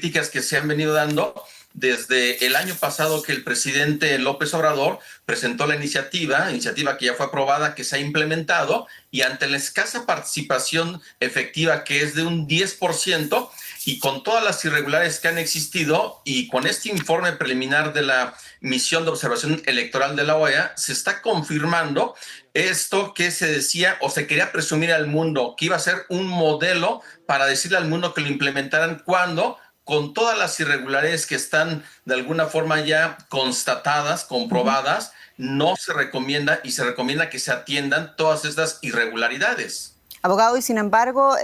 críticas que se han venido dando desde el año pasado que el presidente López Obrador presentó la iniciativa que ya fue aprobada, que se ha implementado, y ante la escasa participación efectiva, que es de un 10%, y con todas las irregularidades que han existido, y con este informe preliminar de la misión de observación electoral de la OEA, se está confirmando esto que se decía o se quería presumir al mundo, que iba a ser un modelo para decirle al mundo que lo implementaran, cuando con todas las irregularidades que están de alguna forma ya constatadas, comprobadas, no se recomienda, y se recomienda que se atiendan todas estas irregularidades. Abogado, y sin embargo,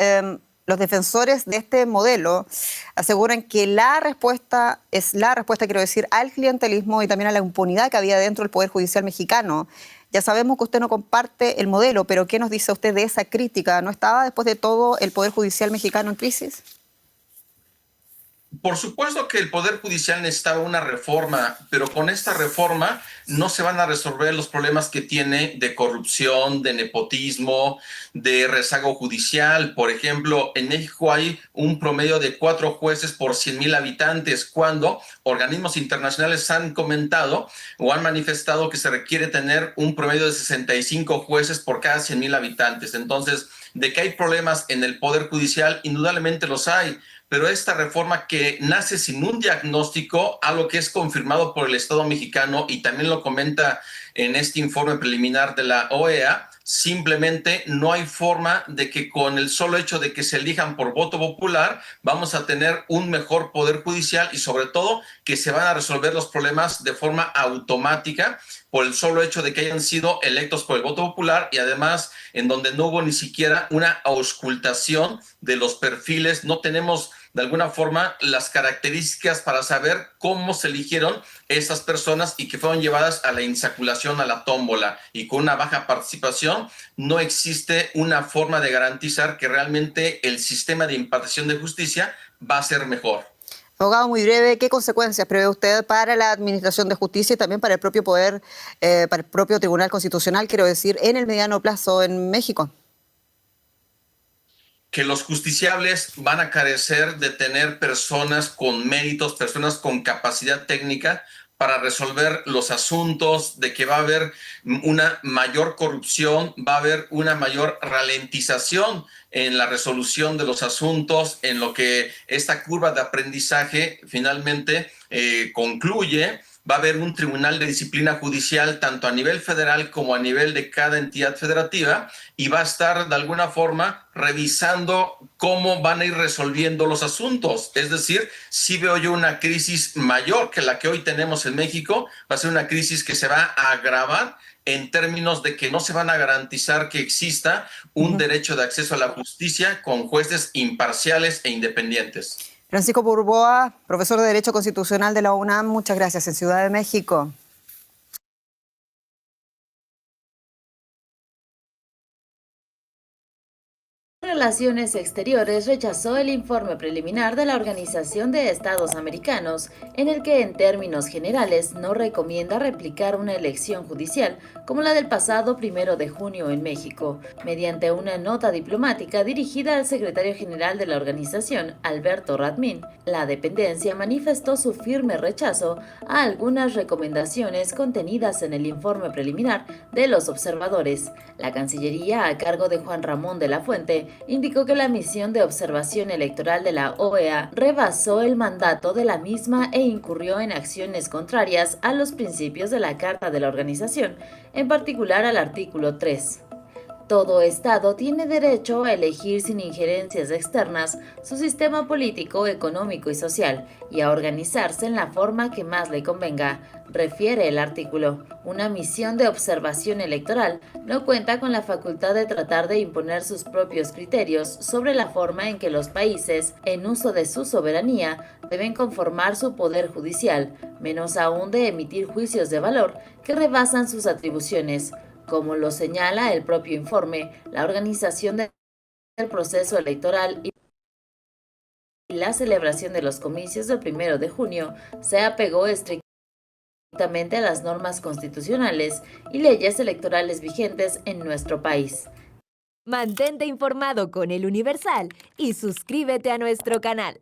los defensores de este modelo aseguran que la respuesta es la respuesta, quiero decir, al clientelismo y también a la impunidad que había dentro del Poder Judicial mexicano. Ya sabemos que usted no comparte el modelo, pero ¿qué nos dice usted de esa crítica? ¿No estaba después de todo el Poder Judicial mexicano en crisis? Por supuesto que el Poder Judicial necesitaba una reforma, pero con esta reforma no se van a resolver los problemas que tiene de corrupción, de nepotismo, de rezago judicial. Por ejemplo, en México hay un promedio de 4 jueces por 100,000 habitantes, cuando organismos internacionales han comentado o han manifestado que se requiere tener un promedio de 65 jueces por cada 100,000 habitantes. Entonces, de que hay problemas en el Poder Judicial, indudablemente los hay, pero esta reforma que nace sin un diagnóstico, algo que es confirmado por el Estado mexicano y también lo comenta en este informe preliminar de la OEA, simplemente no hay forma de que con el solo hecho de que se elijan por voto popular vamos a tener un mejor poder judicial, y sobre todo que se van a resolver los problemas de forma automática por el solo hecho de que hayan sido electos por el voto popular, y además en donde no hubo ni siquiera una auscultación de los perfiles. No tenemos de alguna forma las características para saber cómo se eligieron esas personas y que fueron llevadas a la insaculación, a la tómbola, y con una baja participación no existe una forma de garantizar que realmente el sistema de impartición de justicia va a ser mejor. Abogado, muy breve, ¿qué consecuencias prevé usted para la Administración de Justicia y también para el propio Poder, para el propio Tribunal Constitucional, quiero decir, en el mediano plazo en México? Que los justiciables van a carecer de tener personas con méritos, personas con capacidad técnica para resolver los asuntos, de que va a haber una mayor corrupción, va a haber una mayor ralentización en la resolución de los asuntos, en lo que esta curva de aprendizaje finalmente concluye. Va a haber un tribunal de disciplina judicial tanto a nivel federal como a nivel de cada entidad federativa, y va a estar de alguna forma revisando cómo van a ir resolviendo los asuntos. Es decir, si veo yo una crisis mayor que la que hoy tenemos en México, va a ser una crisis que se va a agravar en términos de que no se van a garantizar que exista un derecho de acceso a la justicia con jueces imparciales e independientes. Francisco Burboa, profesor de Derecho Constitucional de la UNAM, muchas gracias, en Ciudad de México. Relaciones Exteriores rechazó el informe preliminar de la Organización de Estados Americanos, en el que en términos generales no recomienda replicar una elección judicial como la del pasado 1 de junio en México. Mediante una nota diplomática dirigida al secretario general de la organización, Alberto Radmín, la dependencia manifestó su firme rechazo a algunas recomendaciones contenidas en el informe preliminar de los observadores. La Cancillería, a cargo de Juan Ramón de la Fuente, indicó que la misión de observación electoral de la OEA rebasó el mandato de la misma e incurrió en acciones contrarias a los principios de la Carta de la organización, en particular al artículo 3. Todo Estado tiene derecho a elegir sin injerencias externas su sistema político, económico y social, y a organizarse en la forma que más le convenga, refiere el artículo. Una misión de observación electoral no cuenta con la facultad de tratar de imponer sus propios criterios sobre la forma en que los países, en uso de su soberanía, deben conformar su poder judicial, menos aún de emitir juicios de valor que rebasan sus atribuciones. Como lo señala el propio informe, la organización del proceso electoral y la celebración de los comicios del 1 de junio se apegó estrictamente a las normas constitucionales y leyes electorales vigentes en nuestro país. Mantente informado con El Universal y suscríbete a nuestro canal.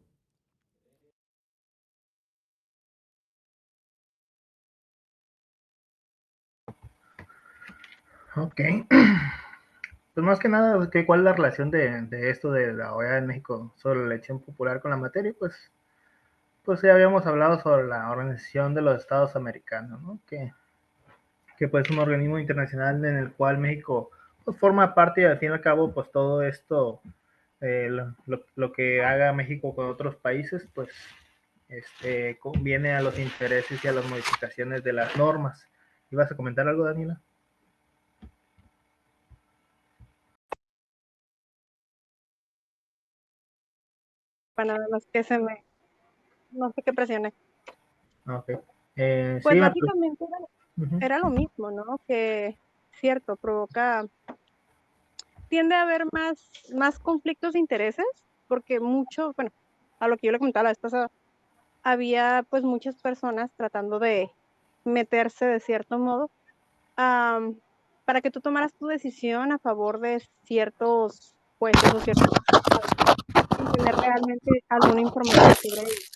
Ok. Pues más que nada, ¿cuál es la relación de esto de la OEA en México sobre la elección popular con la materia? Pues ya habíamos hablado sobre la Organización de los Estados Americanos, ¿no? Que pues es un organismo internacional en el cual México pues forma parte y al fin y al cabo pues todo esto, lo que haga México con otros países pues conviene a los intereses y a las modificaciones de las normas. ¿Ibas a comentar algo, Daniela? Para nada más que no sé qué presioné. Ok. Pues Sí, básicamente uh-huh. era lo mismo, ¿no? Que, cierto, tiende a haber más conflictos de intereses, porque bueno, a lo que yo le comentaba la vez pasada, había pues muchas personas tratando de meterse de cierto modo para que tú tomaras tu decisión a favor de ciertos jueces o ciertos sin tener realmente alguna información sobre ellos.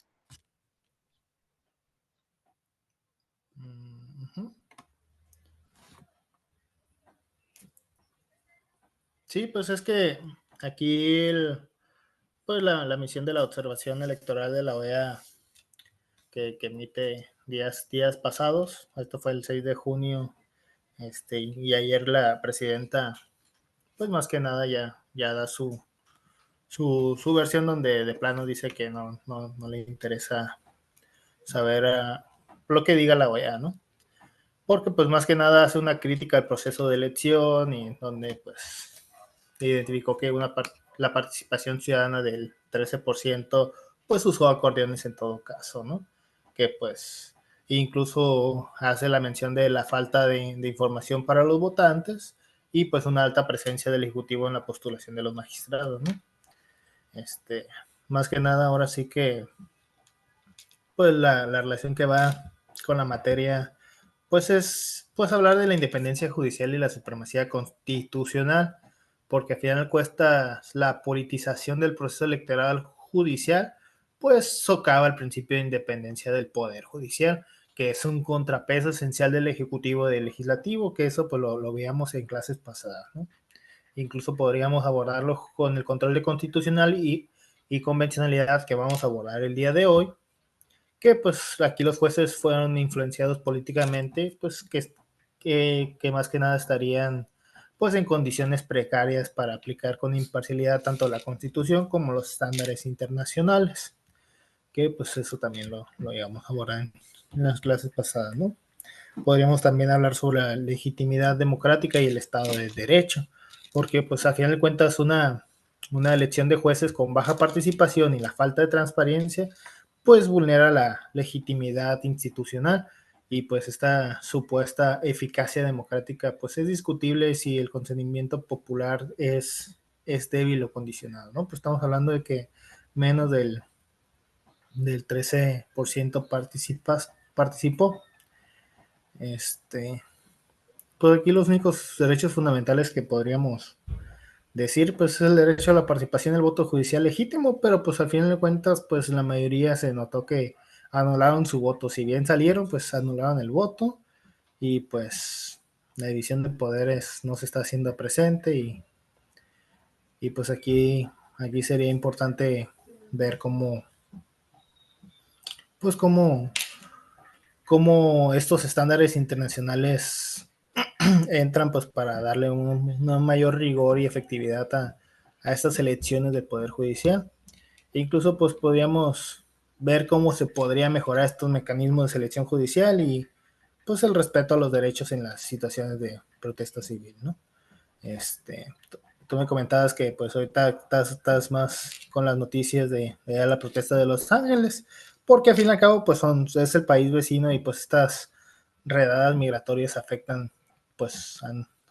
Uh-huh. Sí, pues es que aquí pues la misión de la observación electoral de la OEA que emite días pasados, esto fue el 6 de junio, y ayer la presidenta, pues más que nada ya da su versión donde de plano dice que no le interesa saber lo que diga la OEA, ¿no? Porque pues más que nada hace una crítica al proceso de elección y donde pues identificó que la participación ciudadana del 13% pues usó acordeones en todo caso, ¿no? Que pues incluso hace la mención de la falta de información para los votantes y pues una alta presencia del Ejecutivo en la postulación de los magistrados, ¿no? Más que nada ahora sí que pues la relación que va con la materia pues es pues hablar de la independencia judicial y la supremacía constitucional, porque al final cuesta la politización del proceso electoral judicial, pues socava el principio de independencia del poder judicial, que es un contrapeso esencial del ejecutivo y del legislativo, que eso pues lo veíamos en clases pasadas, ¿no? Incluso podríamos abordarlo con el control de constitucional y convencionalidad que vamos a abordar el día de hoy, que pues aquí los jueces fueron influenciados políticamente, pues que más que nada estarían pues en condiciones precarias para aplicar con imparcialidad tanto la Constitución como los estándares internacionales, que pues eso también lo íbamos a abordar en las clases pasadas, ¿no? Podríamos también hablar sobre la legitimidad democrática y el Estado de Derecho, porque pues a final de cuentas una elección de jueces con baja participación y la falta de transparencia pues vulnera la legitimidad institucional y pues esta supuesta eficacia democrática pues es discutible si el consentimiento popular es débil o condicionado, ¿no? Pues estamos hablando de que menos del 13% participó. Pues aquí los únicos derechos fundamentales que podríamos decir, pues es el derecho a la participación en el voto judicial legítimo, pero pues al final de cuentas, pues la mayoría se notó que anularon su voto. Si bien salieron, pues anularon el voto y pues la división de poderes no se está haciendo presente y pues aquí sería importante ver pues cómo estos estándares internacionales entran pues para darle un mayor rigor y efectividad a estas elecciones del Poder Judicial. E incluso pues podríamos ver cómo se podría mejorar estos mecanismos de selección judicial y pues el respeto a los derechos en las situaciones de protesta civil, ¿no? Tú me comentabas que pues ahorita estás más con las noticias de la protesta de Los Ángeles, porque al fin y al cabo pues es el país vecino y pues estas redadas migratorias afectan pues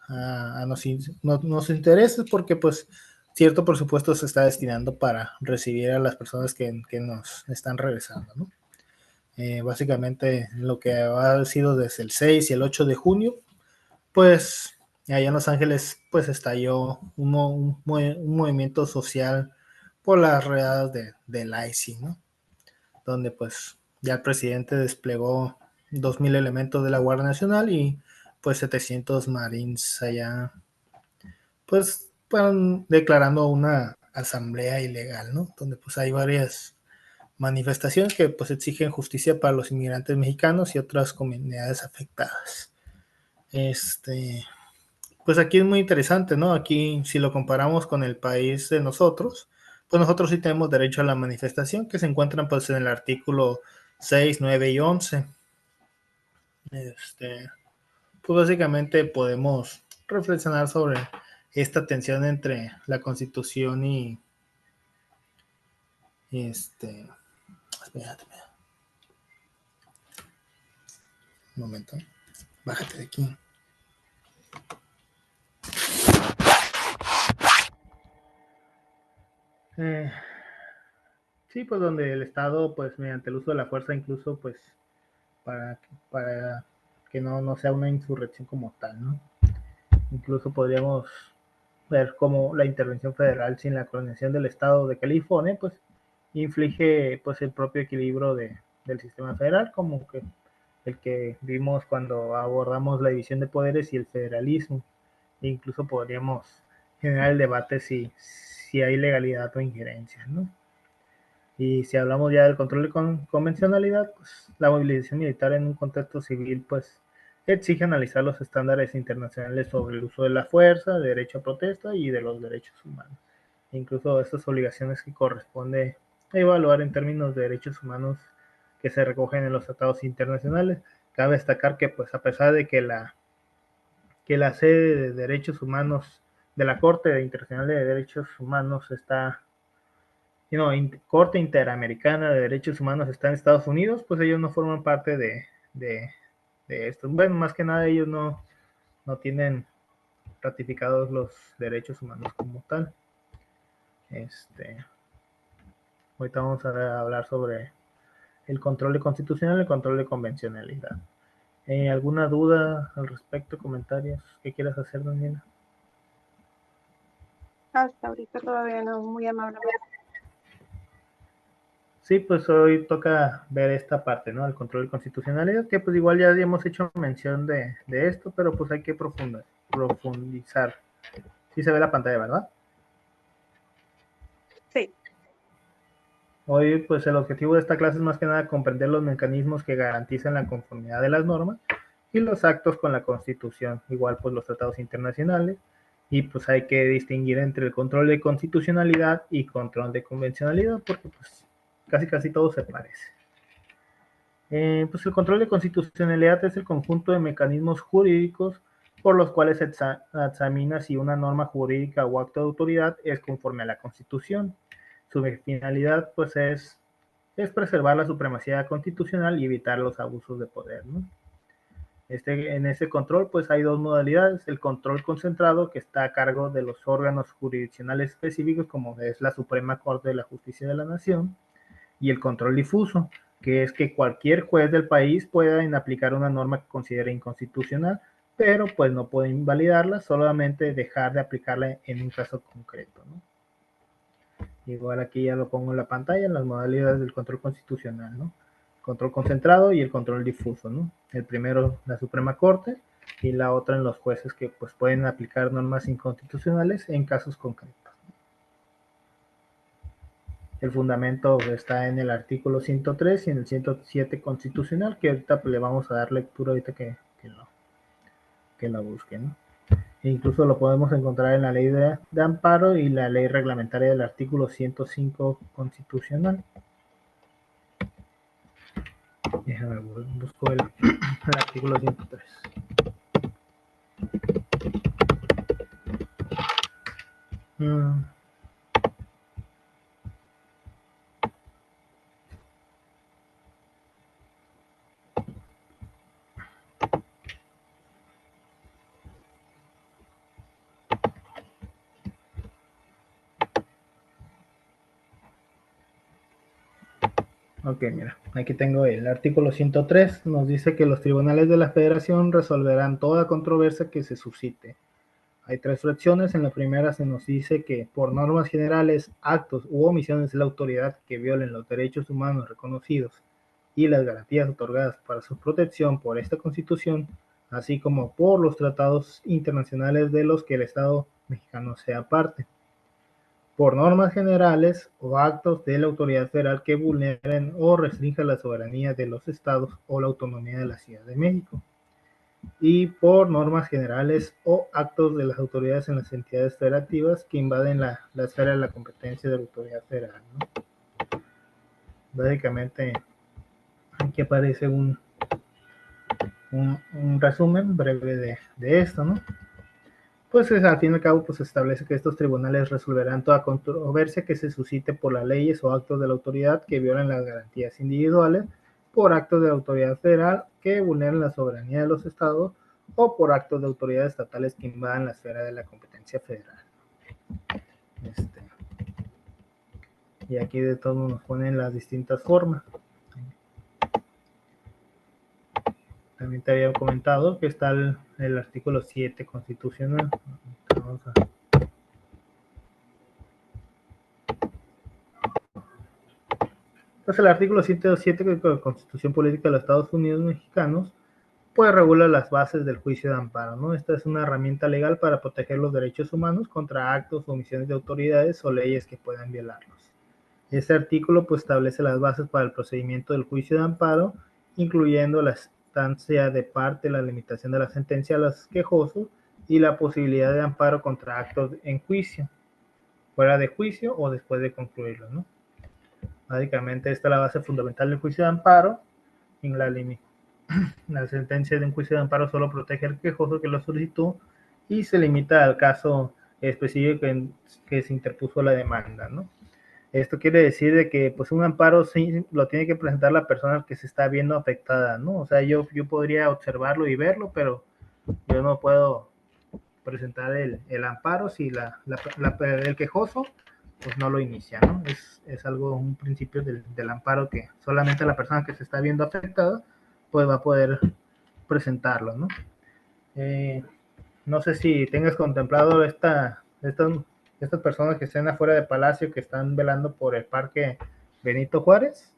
a nuestros intereses porque pues cierto presupuesto se está destinando para recibir a las personas que nos están regresando, ¿no? Básicamente lo que ha sido desde el 6 y el 8 de junio, pues allá en Los Ángeles pues estalló un movimiento social por las redadas del ICE, ¿no? Donde pues ya el presidente desplegó 2,000 elementos de la Guardia Nacional y pues 700 Marines allá, pues fueron declarando una asamblea ilegal, ¿no? Donde pues hay varias manifestaciones que pues exigen justicia para los inmigrantes mexicanos y otras comunidades afectadas. Pues aquí es muy interesante, ¿no? Aquí, si lo comparamos con el país de nosotros, pues nosotros sí tenemos derecho a la manifestación, que se encuentran pues en el artículo 6, 9 y 11. Pues básicamente podemos reflexionar sobre esta tensión entre la Constitución y espérate, un momento, bájate de aquí. Sí, pues donde el Estado, pues mediante el uso de la fuerza, incluso pues para que no sea una insurrección como tal, ¿no? Incluso podríamos ver cómo la intervención federal sin la coordinación del Estado de California, pues inflige pues el propio equilibrio del sistema federal, como que el que vimos cuando abordamos la división de poderes y el federalismo. E incluso podríamos generar el debate si hay legalidad o injerencia, ¿no? Y si hablamos ya del control de convencionalidad, pues la movilización militar en un contexto civil, pues exige analizar los estándares internacionales sobre el uso de la fuerza, de derecho a protesta y de los derechos humanos. Incluso estas obligaciones que corresponde evaluar en términos de derechos humanos que se recogen en los tratados internacionales. Cabe destacar que, pues, a pesar de que la sede de derechos humanos de la Corte Internacional de Derechos Humanos está Corte Interamericana de Derechos Humanos está en Estados Unidos, pues ellos no forman parte de esto. Bueno, más que nada ellos no tienen ratificados los derechos humanos como tal. Ahorita vamos a hablar sobre el control de constitucional y el control de convencionalidad. ¿Alguna duda al respecto, comentarios que quieras hacer, Daniela? Hasta ahorita todavía no, muy amable. Sí, pues hoy toca ver esta parte, ¿no? El control de constitucionalidad, que pues igual ya hemos hecho mención de esto, pero pues hay que profundizar. Sí se ve la pantalla, ¿verdad? Sí. Hoy pues el objetivo de esta clase es más que nada comprender los mecanismos que garantizan la conformidad de las normas y los actos con la Constitución, igual pues los tratados internacionales, y pues hay que distinguir entre el control de constitucionalidad y control de convencionalidad, porque pues casi todo se parece. Pues el control de constitucionalidad es el conjunto de mecanismos jurídicos por los cuales se examina si una norma jurídica o acto de autoridad es conforme a la Constitución. Su finalidad pues es preservar la supremacía constitucional y evitar los abusos de poder, ¿no? En ese control pues hay dos modalidades: el control concentrado, que está a cargo de los órganos jurisdiccionales específicos, como es la Suprema Corte de la Justicia de la Nación, y el control difuso, que es que cualquier juez del país pueda aplicar una norma que considere inconstitucional, pero pues no puede invalidarla, solamente dejar de aplicarla en un caso concreto, ¿no? Igual aquí ya lo pongo en la pantalla, en las modalidades del control constitucional, ¿no? Control concentrado y el control difuso, ¿no? El primero, la Suprema Corte, y la otra en los jueces que pues pueden aplicar normas inconstitucionales en casos concretos. El fundamento está en el artículo 103 y en el 107 constitucional, que ahorita pues, le vamos a dar lectura ahorita que lo busquen, ¿no? E incluso lo podemos encontrar en la ley de amparo y la ley reglamentaria del artículo 105 constitucional. Déjame busco el artículo 103. Ok, mira, aquí tengo el artículo 103, nos dice que los tribunales de la Federación resolverán toda controversia que se suscite. Hay tres fracciones. En la primera se nos dice que por normas generales, actos u omisiones de la autoridad que violen los derechos humanos reconocidos y las garantías otorgadas para su protección por esta Constitución, así como por los tratados internacionales de los que el Estado mexicano sea parte, por normas generales o actos de la autoridad federal que vulneren o restrinjan la soberanía de los estados o la autonomía de la Ciudad de México, y por normas generales o actos de las autoridades en las entidades federativas que invaden la esfera de la competencia de la autoridad federal, ¿no? Básicamente, aquí aparece un resumen breve de esto, ¿no? Pues al fin y al cabo pues establece que estos tribunales resolverán toda controversia que se suscite por las leyes o actos de la autoridad que violen las garantías individuales, por actos de la autoridad federal que vulneren la soberanía de los estados o por actos de autoridades estatales que invadan la esfera de la competencia federal. Y aquí de todo nos ponen las distintas formas. También te había comentado que está el artículo 7 constitucional. Vamos a... Entonces el artículo 107 de la Constitución Política de los Estados Unidos Mexicanos pues regula las bases del juicio de amparo, ¿no? Esta es una herramienta legal para proteger los derechos humanos contra actos o omisiones de autoridades o leyes que puedan violarlos. Este artículo pues establece las bases para el procedimiento del juicio de amparo, incluyendo la estancia de parte, la limitación de la sentencia a los quejosos y la posibilidad de amparo contra actos en juicio, fuera de juicio o después de concluirlo, ¿no? Básicamente esta es la base fundamental del juicio de amparo. En la sentencia de un juicio de amparo solo protege al quejoso que lo solicitó y se limita al caso específico en que se interpuso la demanda, ¿no? Esto quiere decir de que pues un amparo sí lo tiene que presentar la persona que se está viendo afectada, ¿no? O sea, yo podría observarlo y verlo, pero yo no puedo presentar el amparo si el quejoso pues no lo inicia, ¿no? Es algo, un principio del amparo que solamente la persona que se está viendo afectada pues va a poder presentarlo, ¿no? No sé si tengas contemplado estas personas que estén afuera de Palacio, que están velando por el Parque Benito Juárez.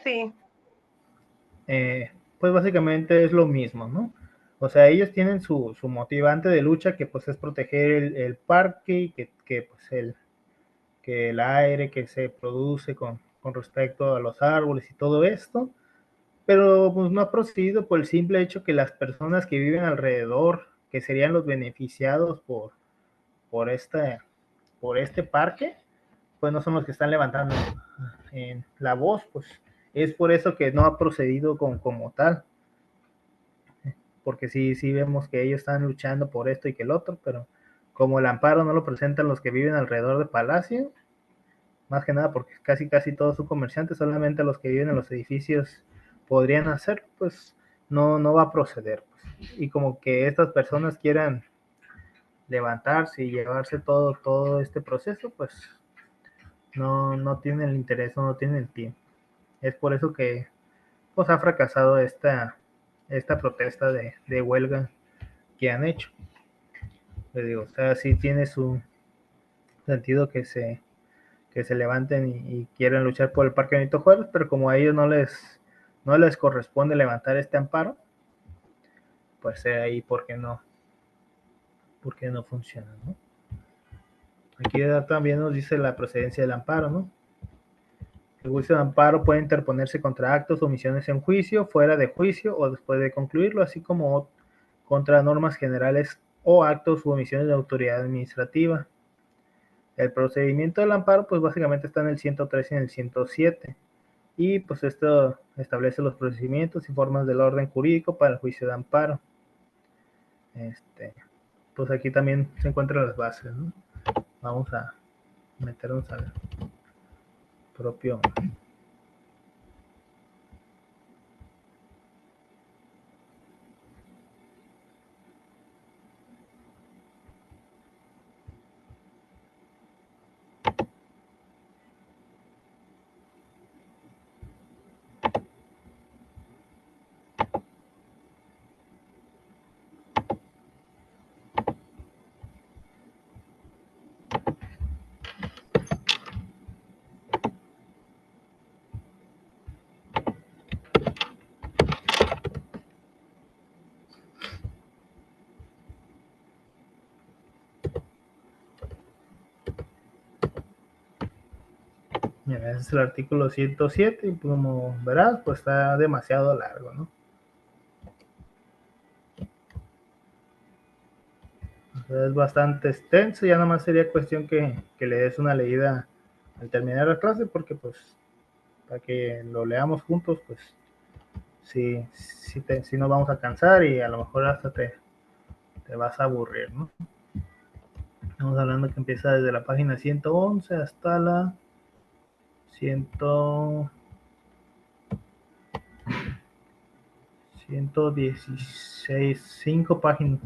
Sí. Pues básicamente es lo mismo, ¿no? O sea, ellos tienen su motivante de lucha que pues es proteger el parque y pues que el aire que se produce con respecto a los árboles y todo esto, pero pues no ha procedido por el simple hecho que las personas que viven alrededor, que serían los beneficiados por este parque, pues no son los que están levantando en la voz, pues es por eso que no ha procedido como tal, porque sí vemos que ellos están luchando por esto y que el otro, pero como el amparo no lo presentan los que viven alrededor de Palacio, más que nada porque casi todos son comerciantes, solamente los que viven en los edificios podrían hacer, pues no va a proceder, pues. Y como que estas personas quieran levantarse y llevarse todo este proceso, pues no tienen el interés o no tienen el tiempo. Es por eso que pues ha fracasado esta protesta de huelga que han hecho. Les digo, o sea, sí tiene su sentido que se levanten y quieran luchar por el Parque Benito Juárez, pero como a ellos no les corresponde levantar este amparo, pues ahí por qué no funciona, ¿no? Aquí también nos dice la procedencia del amparo, ¿no? El juicio de amparo puede interponerse contra actos o omisiones en juicio, fuera de juicio o después de concluirlo, así como contra normas generales o actos u omisiones de autoridad administrativa. El procedimiento del amparo, pues básicamente está en el 103 y en el 107. Y pues esto establece los procedimientos y formas del orden jurídico para el juicio de amparo. Pues aquí también se encuentran las bases, ¿no? Vamos a meternos al propio Mira, ese es el artículo 107 y como verás, pues está demasiado largo, ¿no? Es bastante extenso, ya nomás sería cuestión que le des una leída al terminar la clase, porque pues para que lo leamos juntos, pues sí, sí nos vamos a cansar y a lo mejor hasta te vas a aburrir, ¿no? Estamos hablando que empieza desde la página 111 hasta la 116, 5 páginas.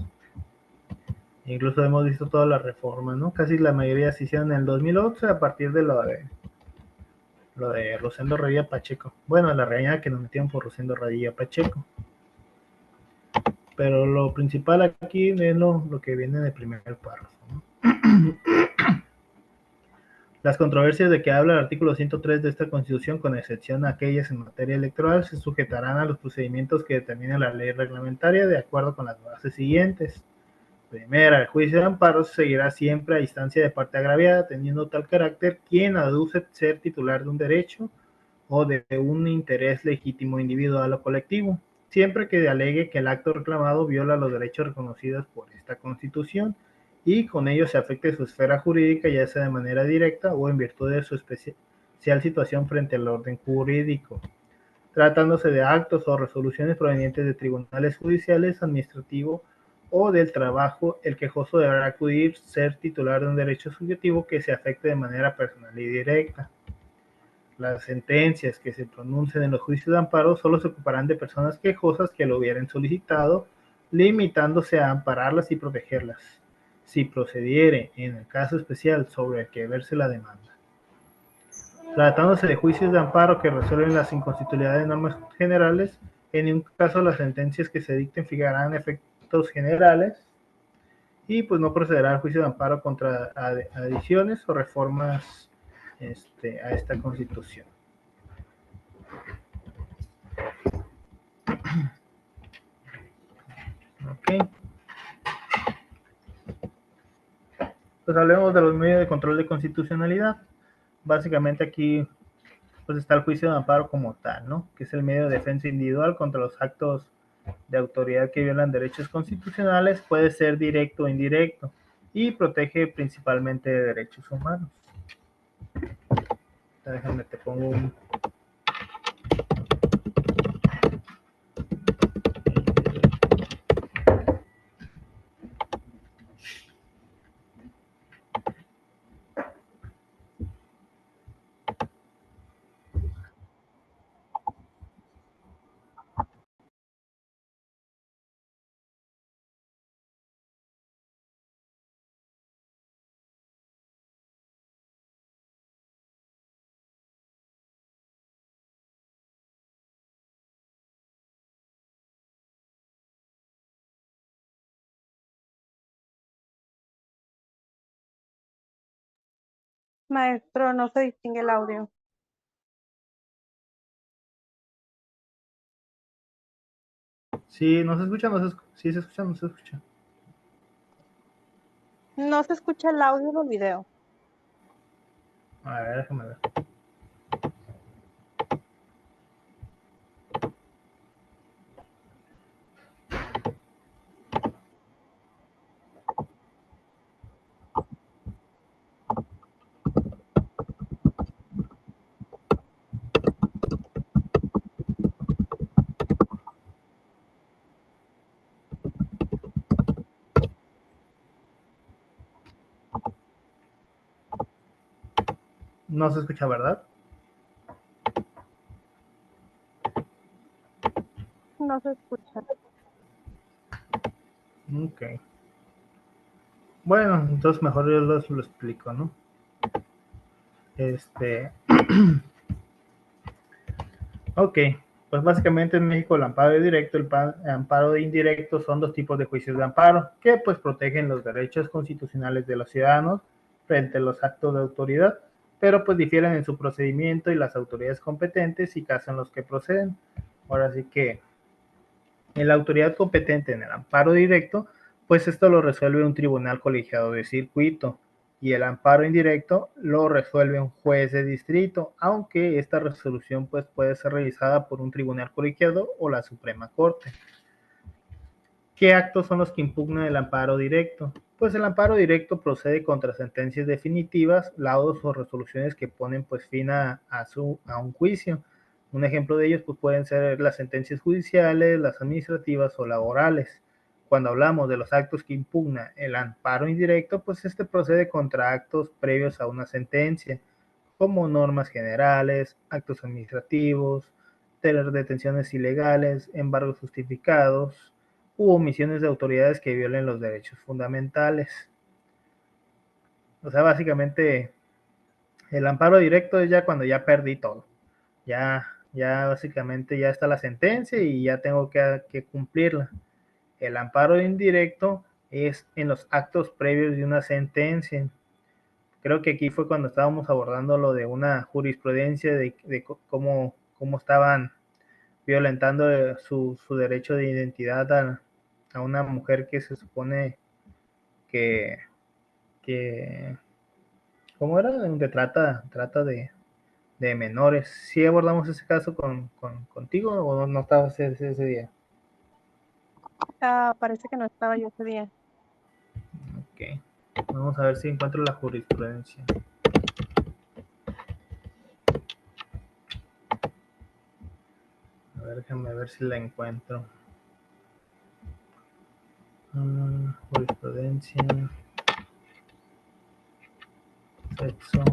Incluso hemos visto todas las reformas, ¿no? Casi la mayoría se hicieron en el 2011 a partir de lo de Rosendo Radilla Pacheco. Bueno, la regañada que nos metieron por Rosendo Radilla Pacheco. Pero lo principal aquí es lo que viene en el primer párrafo, ¿no? Las controversias de que habla el artículo 103 de esta Constitución, con excepción a aquellas en materia electoral, se sujetarán a los procedimientos que determina la ley reglamentaria de acuerdo con las bases siguientes. Primera, el juicio de amparo seguirá siempre a instancia de parte agraviada, teniendo tal carácter quien aduce ser titular de un derecho o de un interés legítimo individual o colectivo, siempre que alegue que el acto reclamado viola los derechos reconocidos por esta Constitución y con ello se afecte su esfera jurídica, ya sea de manera directa o en virtud de su especial situación frente al orden jurídico, tratándose de actos o resoluciones provenientes de tribunales judiciales, administrativos o del trabajo. El quejoso deberá acudir ser titular de un derecho subjetivo que se afecte de manera personal y directa. Las sentencias que se pronuncien en los juicios de amparo solo se ocuparán de personas quejosas que lo hubieran solicitado, limitándose a ampararlas y protegerlas, si procediere en el caso especial sobre el que verse la demanda. Tratándose de juicios de amparo que resuelven las inconstitucionalidades de normas generales, en ningún caso las sentencias que se dicten fijarán efectos generales y pues no procederá al juicio de amparo contra adiciones o reformas a esta Constitución. Ok. Pues hablemos de los medios de control de constitucionalidad. Básicamente aquí pues está el juicio de amparo como tal, ¿no? Que es el medio de defensa individual contra los actos de autoridad que violan derechos constitucionales, puede ser directo o indirecto y protege principalmente de derechos humanos. Déjame te pongo un... Maestro, no se distingue el audio. Sí, no se escucha, sí se escucha, no se escucha. No se escucha el audio del video. A ver, déjame ver. No se escucha, ¿verdad? No se escucha. Ok. Bueno, entonces mejor yo lo explico, ¿no? Ok, pues básicamente en México el amparo directo y el amparo indirecto son dos tipos de juicios de amparo que pues protegen los derechos constitucionales de los ciudadanos frente a los actos de autoridad, pero pues difieren en su procedimiento y las autoridades competentes y casos en los que proceden. Ahora sí que la autoridad competente en el amparo directo, pues esto lo resuelve un tribunal colegiado de circuito, y el amparo indirecto lo resuelve un juez de distrito, aunque esta resolución pues, puede ser revisada por un tribunal colegiado o la Suprema Corte. ¿Qué actos son los que impugnan el amparo directo? Pues el amparo directo procede contra sentencias definitivas, laudos o resoluciones que ponen pues fin a un juicio. Un ejemplo de ellos pues, pueden ser las sentencias judiciales, las administrativas o laborales. Cuando hablamos de los actos que impugna el amparo indirecto, pues este procede contra actos previos a una sentencia, como normas generales, actos administrativos, detenciones ilegales, embargos justificados, u omisiones de autoridades que violen los derechos fundamentales. O sea, básicamente, el amparo directo es ya cuando ya perdí todo. Ya básicamente ya está la sentencia y ya tengo que cumplirla. El amparo indirecto es en los actos previos de una sentencia. Creo que aquí fue cuando estábamos abordando lo de una jurisprudencia de cómo estaban violentando su derecho de identidad a una mujer que se supone que ¿cómo era? De trata de menores. ¿Sí abordamos ese caso contigo o no estabas ese día? Parece que no estaba yo ese día. Ok. Vamos a ver si encuentro la jurisprudencia. A ver, déjame ver si la encuentro. Jurisprudencia. Sexo.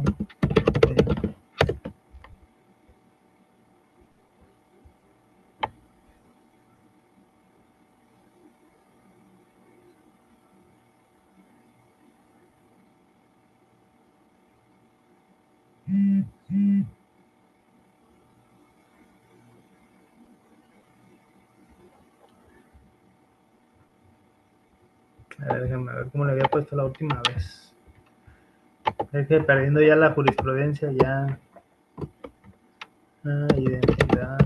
A ver, déjame ver cómo le había puesto la última vez. Es que perdiendo ya la jurisprudencia ya. Identidad.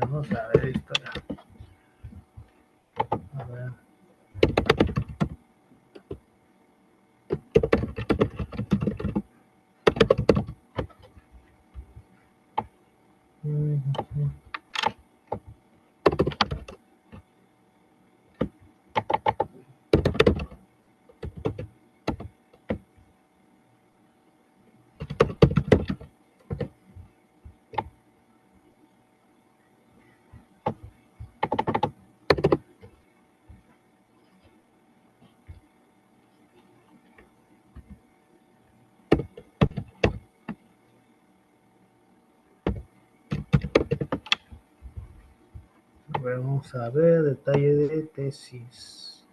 Vamos a ver historia. A ver. Vamos a ver detalle de tesis.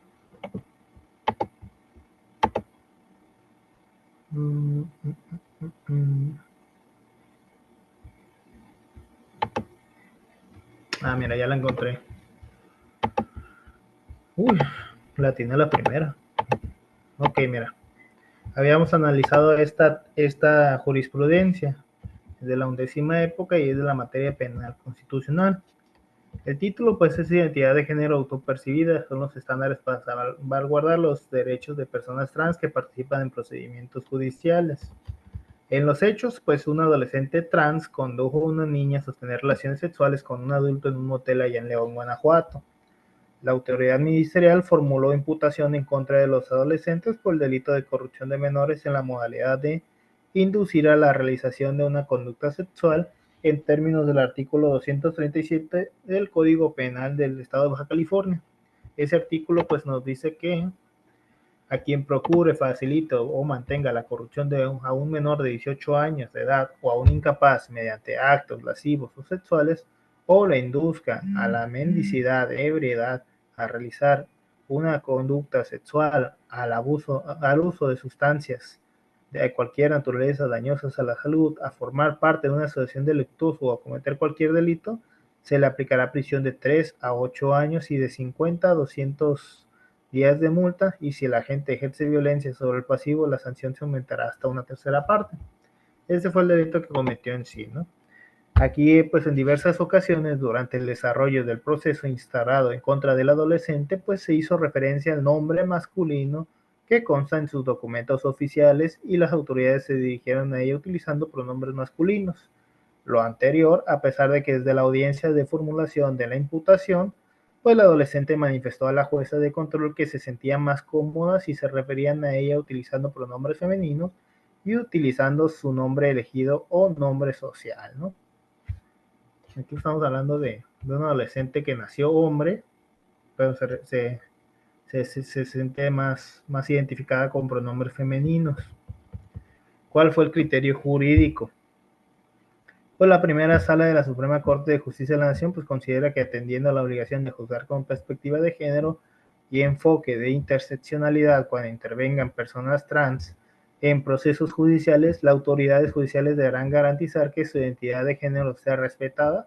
Mira, ya la encontré. Uy, la tiene la primera. Ok, mira. Habíamos analizado esta jurisprudencia de la 11ª época y es de la materia penal constitucional. El título pues es identidad de género autopercibida, son los estándares para salvaguardar los derechos de personas trans que participan en procedimientos judiciales. En los hechos, pues un adolescente trans condujo a una niña a sostener relaciones sexuales con un adulto en un motel allá en León, Guanajuato. La autoridad ministerial formuló imputación en contra de los adolescentes por el delito de corrupción de menores en la modalidad de inducir a la realización de una conducta sexual en términos del artículo 237 del Código Penal del Estado de Baja California. Ese artículo pues nos dice que a quien procure, facilite o mantenga la corrupción a un menor de 18 años de edad o a un incapaz mediante actos lascivos o sexuales o le induzca a la mendicidad, ebriedad, a realizar una conducta sexual, al uso de sustancias de cualquier naturaleza dañosas a la salud, a formar parte de una asociación delictuosa o a cometer cualquier delito, se le aplicará prisión de 3 a 8 años y de 50 a 200 días de multa, y si el agente ejerce violencia sobre el pasivo, la sanción se aumentará hasta una tercera parte. ese fue el delito que cometió en sí, ¿no? Aquí, pues en diversas ocasiones durante el desarrollo del proceso instaurado en contra del adolescente, pues se hizo referencia al nombre masculino que consta en sus documentos oficiales y las autoridades se dirigieron a ella utilizando pronombres masculinos. Lo anterior, a pesar de que desde la audiencia de formulación de la imputación, pues la adolescente manifestó a la jueza de control que se sentía más cómoda si se referían a ella utilizando pronombres femeninos y utilizando su nombre elegido o nombre social, ¿no? Aquí estamos hablando de un adolescente que nació hombre, pero se siente más identificada con pronombres femeninos. ¿Cuál fue el criterio jurídico? Pues la primera sala de la Suprema Corte de Justicia de la Nación pues considera que atendiendo a la obligación de juzgar con perspectiva de género y enfoque de interseccionalidad cuando intervengan personas trans en procesos judiciales, las autoridades judiciales deberán garantizar que su identidad de género sea respetada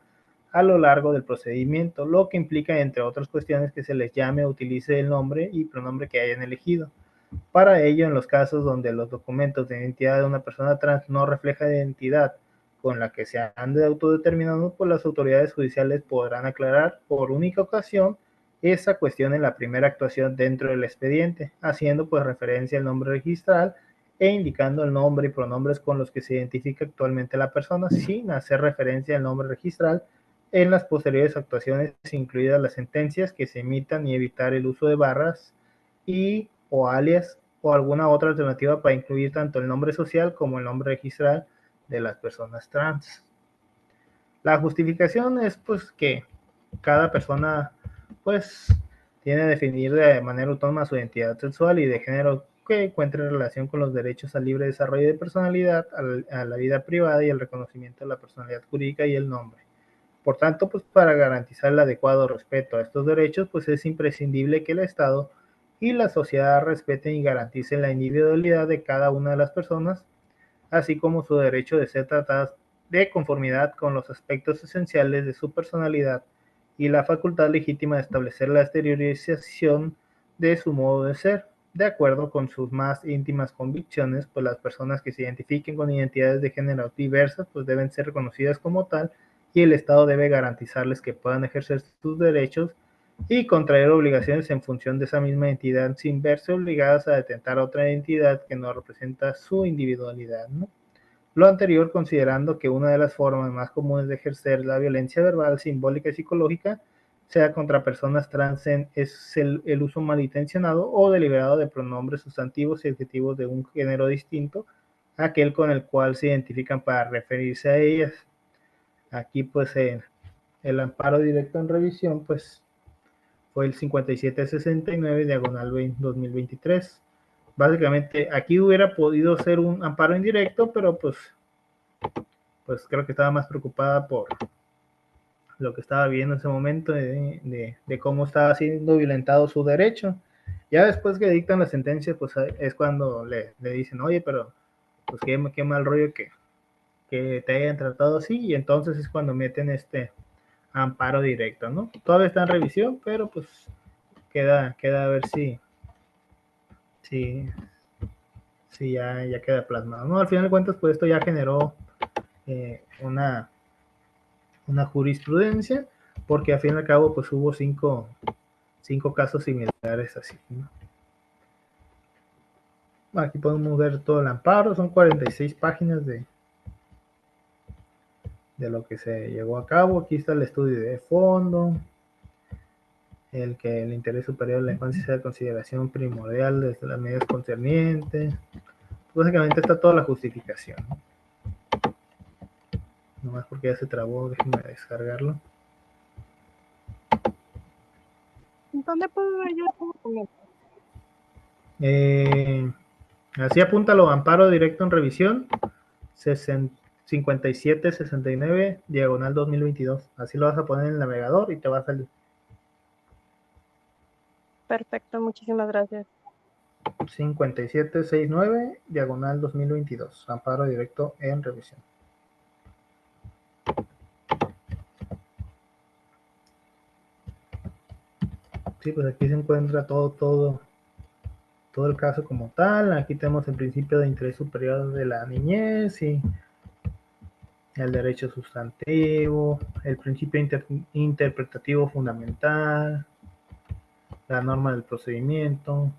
a lo largo del procedimiento, lo que implica, entre otras cuestiones, que se les llame o utilice el nombre y pronombre que hayan elegido. Para ello, en los casos donde los documentos de identidad de una persona trans no reflejan identidad con la que se han de autodeterminado, pues las autoridades judiciales podrán aclarar por única ocasión esa cuestión en la primera actuación dentro del expediente, haciendo pues referencia al nombre registral e indicando el nombre y pronombres con los que se identifica actualmente la persona, sin hacer referencia al nombre registral en las posteriores actuaciones, incluidas las sentencias que se emitan, y evitar el uso de barras y o alias o alguna otra alternativa para incluir tanto el nombre social como el nombre registral de las personas trans. La justificación es pues que cada persona pues tiene que definir de manera autónoma su identidad sexual y de género que encuentre relación con los derechos al libre desarrollo de personalidad, a la vida privada y el reconocimiento de la personalidad jurídica y el nombre. Por tanto, pues para garantizar el adecuado respeto a estos derechos, pues es imprescindible que el Estado y la sociedad respeten y garanticen la individualidad de cada una de las personas, así como su derecho de ser tratadas de conformidad con los aspectos esenciales de su personalidad y la facultad legítima de establecer la exteriorización de su modo de ser, de acuerdo con sus más íntimas convicciones, pues las personas que se identifiquen con identidades de género diversas pues deben ser reconocidas como tal y el Estado debe garantizarles que puedan ejercer sus derechos y contraer obligaciones en función de esa misma identidad sin verse obligadas a detentar otra identidad que no representa su individualidad, ¿no? Lo anterior considerando que una de las formas más comunes de ejercer la violencia verbal, simbólica y psicológica, sea contra personas trans, es el uso malintencionado o deliberado de pronombres sustantivos y adjetivos de un género distinto a aquel con el cual se identifican para referirse a ellas. Aquí pues el amparo directo en revisión pues fue el 5769 diagonal 2023. Básicamente aquí hubiera podido ser un amparo indirecto, pero pues creo que estaba más preocupada por lo que estaba viendo en ese momento de cómo estaba siendo violentado su derecho. Ya después que dictan la sentencia, pues es cuando le dicen, oye, pero pues qué mal rollo que te hayan tratado así, y entonces es cuando meten este amparo directo, ¿no? Todavía está en revisión, pero pues queda a ver si ya queda plasmado, ¿no? Al final de cuentas, pues esto ya generó una jurisprudencia, porque al fin y al cabo, pues hubo cinco casos similares así, ¿no? Aquí podemos ver todo el amparo, son 46 páginas de lo que se llevó a cabo. Aquí está el estudio de fondo, el que el interés superior de la infancia sea de consideración primordial desde las medidas concernientes. Básicamente está toda la justificación, ¿no? Nomás porque ya se trabó, déjenme descargarlo. ¿Dónde puedo ver yo ese documento? Así apúntalo, amparo directo en revisión 5769 diagonal 2022. Así lo vas a poner en el navegador y te va a salir. Perfecto, muchísimas gracias. 5769 diagonal 2022. Amparo directo en revisión. Sí, pues aquí se encuentra todo el caso como tal. Aquí tenemos el principio de interés superior de la niñez y el derecho sustantivo, el principio interpretativo fundamental, la norma del procedimiento,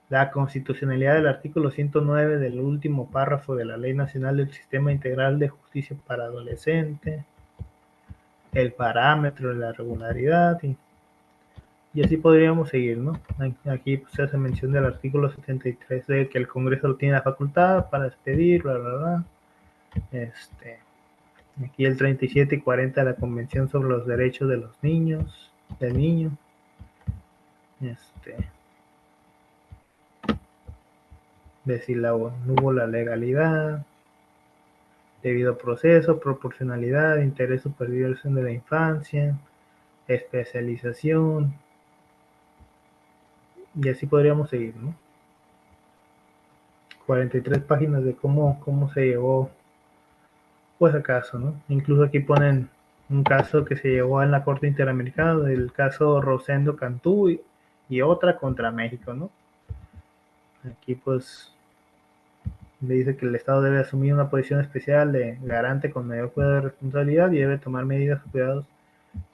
la constitucionalidad del artículo 109 del último párrafo de la Ley Nacional del Sistema Integral de Justicia para Adolescentes, el parámetro de la regularidad y así podríamos seguir, ¿no? Aquí pues, se hace mención del artículo 73 de que el Congreso tiene la facultad para expedir, bla, bla, bla. Aquí el 37 y 40 de la Convención sobre los Derechos de los Niños, del Niño. De si no hubo la legalidad, debido proceso, proporcionalidad, interés superior de la infancia, especialización, y así podríamos seguir, ¿no? 43 páginas de cómo se llevó pues el caso, ¿no? Incluso aquí ponen un caso que se llevó en la Corte Interamericana, del caso Rosendo Cantú y otra contra México, ¿no? Aquí pues le dice que el Estado debe asumir una posición especial de garante con mayor cuidado de responsabilidad y debe tomar medidas o cuidados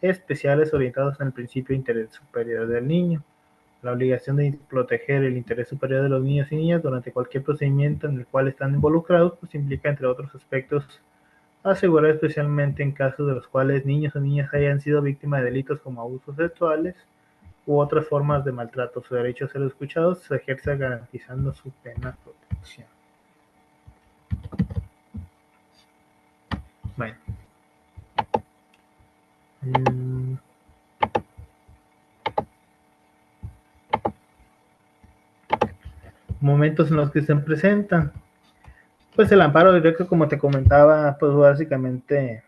especiales orientados en el principio de interés superior del niño. La obligación de proteger el interés superior de los niños y niñas durante cualquier procedimiento en el cual están involucrados, pues implica, entre otros aspectos, asegurar especialmente en casos de los cuales niños o niñas hayan sido víctimas de delitos como abusos sexuales u otras formas de maltrato. Su derecho a ser escuchados se ejerce garantizando su plena protección. Bueno. Momentos en los que se presentan. Pues el amparo directo, como te comentaba, pues básicamente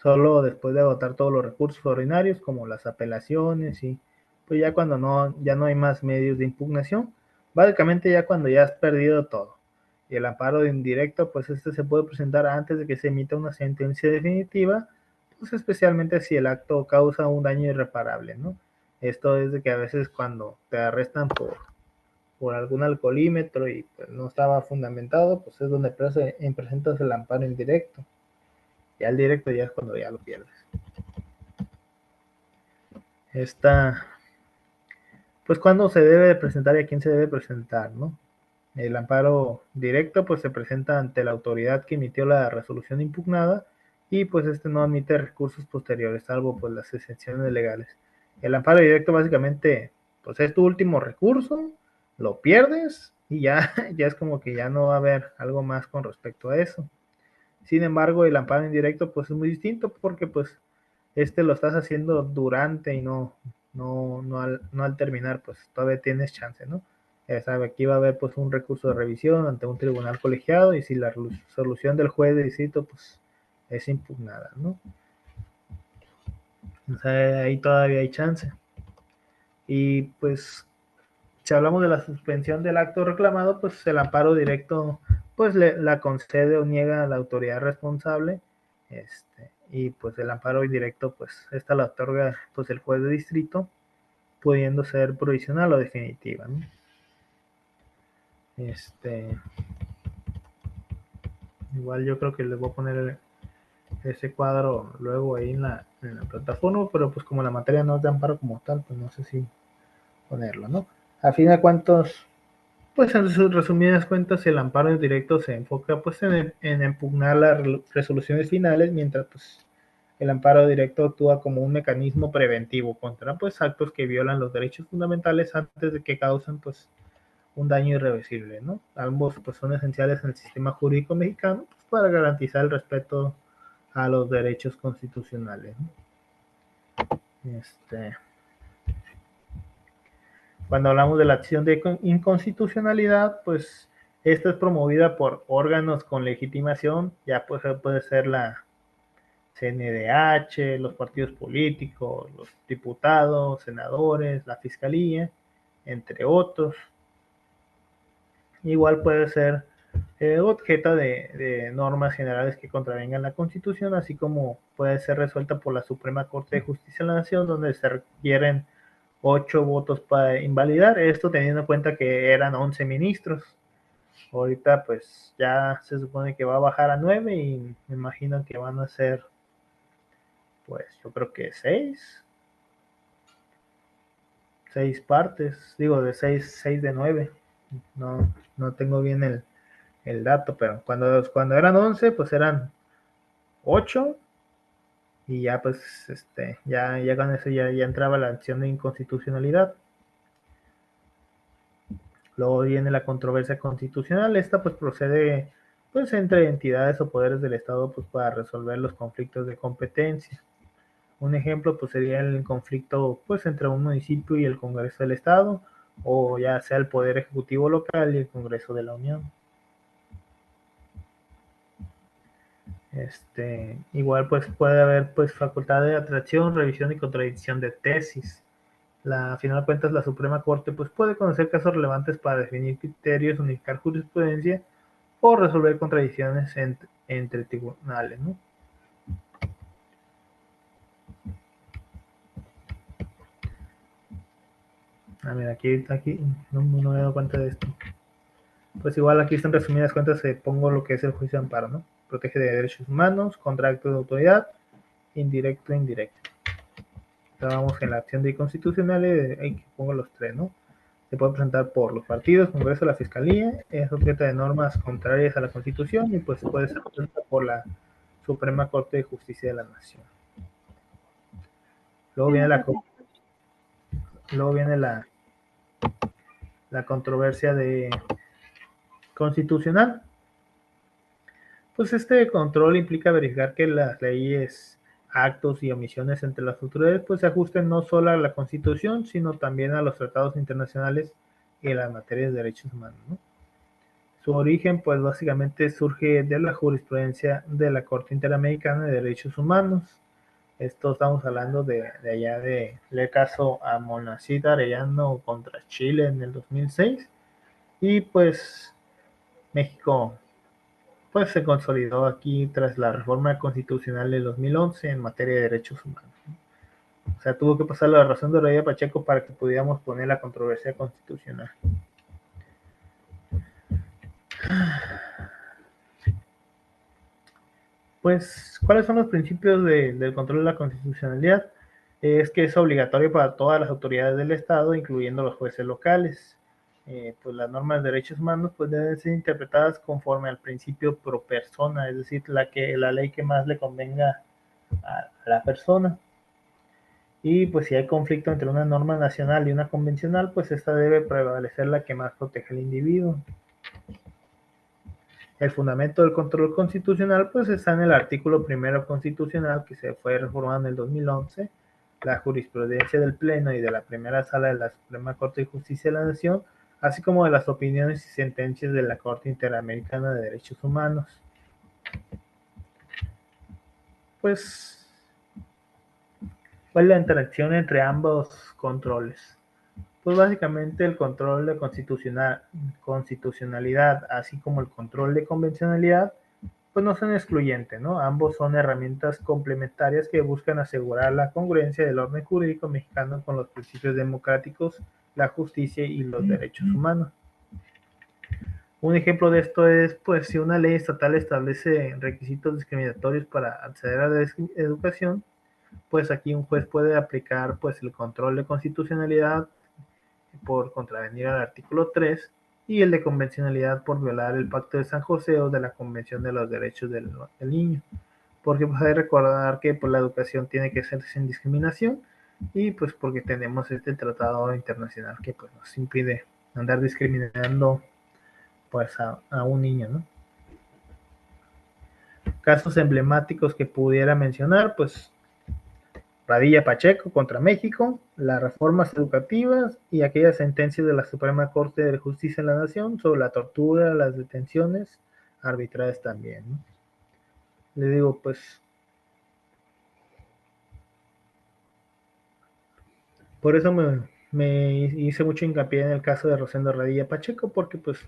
solo después de agotar todos los recursos ordinarios, como las apelaciones y pues ya cuando ya no hay más medios de impugnación, básicamente ya cuando ya has perdido todo. Y el amparo indirecto, pues se puede presentar antes de que se emita una sentencia definitiva, pues especialmente si el acto causa un daño irreparable, ¿no? Esto es de que a veces cuando te arrestan por algún alcoholímetro y pues no estaba fundamentado, pues es donde presentas el amparo indirecto. Ya el directo ya es cuando ya lo pierdes. Pues cuándo se debe presentar y a quién se debe presentar, ¿no? El amparo directo pues se presenta ante la autoridad que emitió la resolución impugnada y pues no admite recursos posteriores, salvo pues las excepciones legales. El amparo directo básicamente pues es tu último recurso, lo pierdes y ya es como que ya no va a haber algo más con respecto a eso. Sin embargo, el amparo indirecto pues es muy distinto porque pues lo estás haciendo durante y no al terminar, pues todavía tienes chance, ¿no? Aquí va a haber pues un recurso de revisión ante un tribunal colegiado y si la resolución del juez de distrito pues es impugnada, ¿no? O sea, ahí todavía hay chance. Y pues si hablamos de la suspensión del acto reclamado, pues el amparo directo pues la concede o niega a la autoridad responsable, y pues el amparo indirecto pues esta la otorga pues el juez de distrito, pudiendo ser provisional o definitiva, ¿no? Igual yo creo que les voy a poner ese cuadro luego ahí en la plataforma, pero pues como la materia no es de amparo como tal, pues no sé si ponerlo, ¿no? A fin de cuentas, pues en sus resumidas cuentas, el amparo indirecto se enfoca pues en impugnar las resoluciones finales, mientras pues el amparo directo actúa como un mecanismo preventivo contra pues actos que violan los derechos fundamentales antes de que causen pues un daño irreversible, ¿no? Ambos pues son esenciales en el sistema jurídico mexicano pues, para garantizar el respeto a los derechos constitucionales, ¿no? Cuando hablamos de la acción de inconstitucionalidad, pues esta es promovida por órganos con legitimación, ya pues puede ser la CNDH, los partidos políticos, los diputados, senadores, la fiscalía, entre otros. Igual puede ser objeto de normas generales que contravengan la Constitución, así como puede ser resuelta por la Suprema Corte de Justicia de la Nación, donde se requieren 8 votos para invalidar, esto teniendo en cuenta que eran 11 ministros. Ahorita pues ya se supone que va a bajar a 9 y me imagino que van a ser, pues yo creo que 6 partes, digo de 6 de 9. No tengo bien el dato, pero cuando eran 11 pues eran 8 y ya pues ya con eso ya entraba la acción de inconstitucionalidad. Luego viene la controversia constitucional. Esta pues procede pues entre entidades o poderes del Estado pues para resolver los conflictos de competencia. Un ejemplo pues sería el conflicto pues entre un municipio y el Congreso del Estado, o ya sea el Poder Ejecutivo local y el Congreso de la Unión. Igual pues puede haber pues facultad de atracción, revisión y contradicción de tesis. A final de cuentas, la Suprema Corte pues, puede conocer casos relevantes para definir criterios, unificar jurisprudencia o resolver contradicciones entre tribunales, ¿no? Mira, aquí no me he dado cuenta de esto. Pues igual aquí están resumidas cuentas, pongo lo que es el juicio de amparo, ¿no? Protege de derechos humanos, contra actos de autoridad, indirecto e indirecto. Vamos en la acción de inconstitucional, ahí pongo los 3, ¿no? Se puede presentar por los partidos, Congreso, la Fiscalía, es objeto de normas contrarias a la Constitución y pues puede ser presentada por la Suprema Corte de Justicia de la Nación. Luego viene la controversia constitucional. Pues este control implica verificar que las leyes, actos y omisiones entre las autoridades pues se ajusten no solo a la Constitución, sino también a los tratados internacionales y a las materias de derechos humanos, ¿no? Su origen, pues básicamente surge de la jurisprudencia de la Corte Interamericana de Derechos Humanos. Esto estamos hablando de allá del caso a Monacid Arellano contra Chile en el 2006. Y pues México pues se consolidó aquí tras la reforma constitucional del 2011 en materia de derechos humanos. O sea, tuvo que pasar la razón de Rodríguez Pacheco para que pudiéramos poner la controversia constitucional. Pues, ¿cuáles son los principios del control de la constitucionalidad? Es que es obligatorio para todas las autoridades del Estado, incluyendo los jueces locales. Pues las normas de derechos humanos pues deben ser interpretadas conforme al principio pro persona, es decir, la ley que más le convenga a la persona. Y pues si hay conflicto entre una norma nacional y una convencional, pues esta debe prevalecer la que más protege al individuo. El fundamento del control constitucional pues está en el artículo primero constitucional que se fue reformado en el 2011, la jurisprudencia del Pleno y de la primera sala de la Suprema Corte de Justicia de la Nación, así como de las opiniones y sentencias de la Corte Interamericana de Derechos Humanos. Pues, ¿cuál es la interacción entre ambos controles? Pues básicamente el control de constitucionalidad, así como el control de convencionalidad, pues no son excluyentes, ¿no? Ambos son herramientas complementarias que buscan asegurar la congruencia del orden jurídico mexicano con los principios democráticos, la justicia y los derechos humanos. Un ejemplo de esto es, pues, si una ley estatal establece requisitos discriminatorios para acceder a la educación, pues aquí un juez puede aplicar, pues, el control de constitucionalidad por contravenir al artículo 3 y el de convencionalidad por violar el Pacto de San José o de la Convención de los Derechos del Niño. Porque pues, hay que recordar que pues, la educación tiene que ser sin discriminación y pues porque tenemos este tratado internacional que pues nos impide andar discriminando pues a un niño, ¿no? Casos emblemáticos que pudiera mencionar, pues Radilla Pacheco contra México, las reformas educativas y aquellas sentencias de la Suprema Corte de Justicia de la Nación sobre la tortura, las detenciones arbitrarias también, ¿no? Le digo, pues, por eso me hice mucho hincapié en el caso de Rosendo Radilla Pacheco, porque pues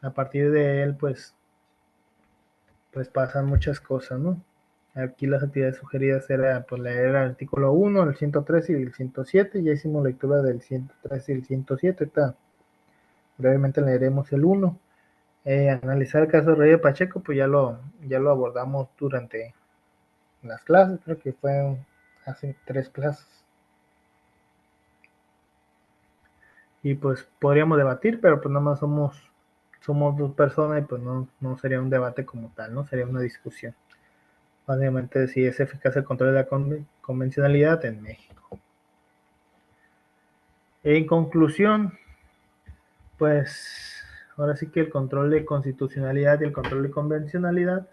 a partir de él, pues pasan muchas cosas, ¿no? Aquí las actividades sugeridas era pues, leer el artículo 1, el 103 y el 107. Ya hicimos lectura del 103 y el 107. Brevemente leeremos el 1. Analizar el caso de Reyes Pacheco, pues ya lo abordamos durante las clases, creo que fue hace 3 clases. Y pues podríamos debatir, pero pues nada más somos 2 personas y pues no sería un debate como tal, ¿no? Sería una discusión. Básicamente si es eficaz el control de la convencionalidad en México. En conclusión, pues ahora sí que el control de constitucionalidad y el control de convencionalidad,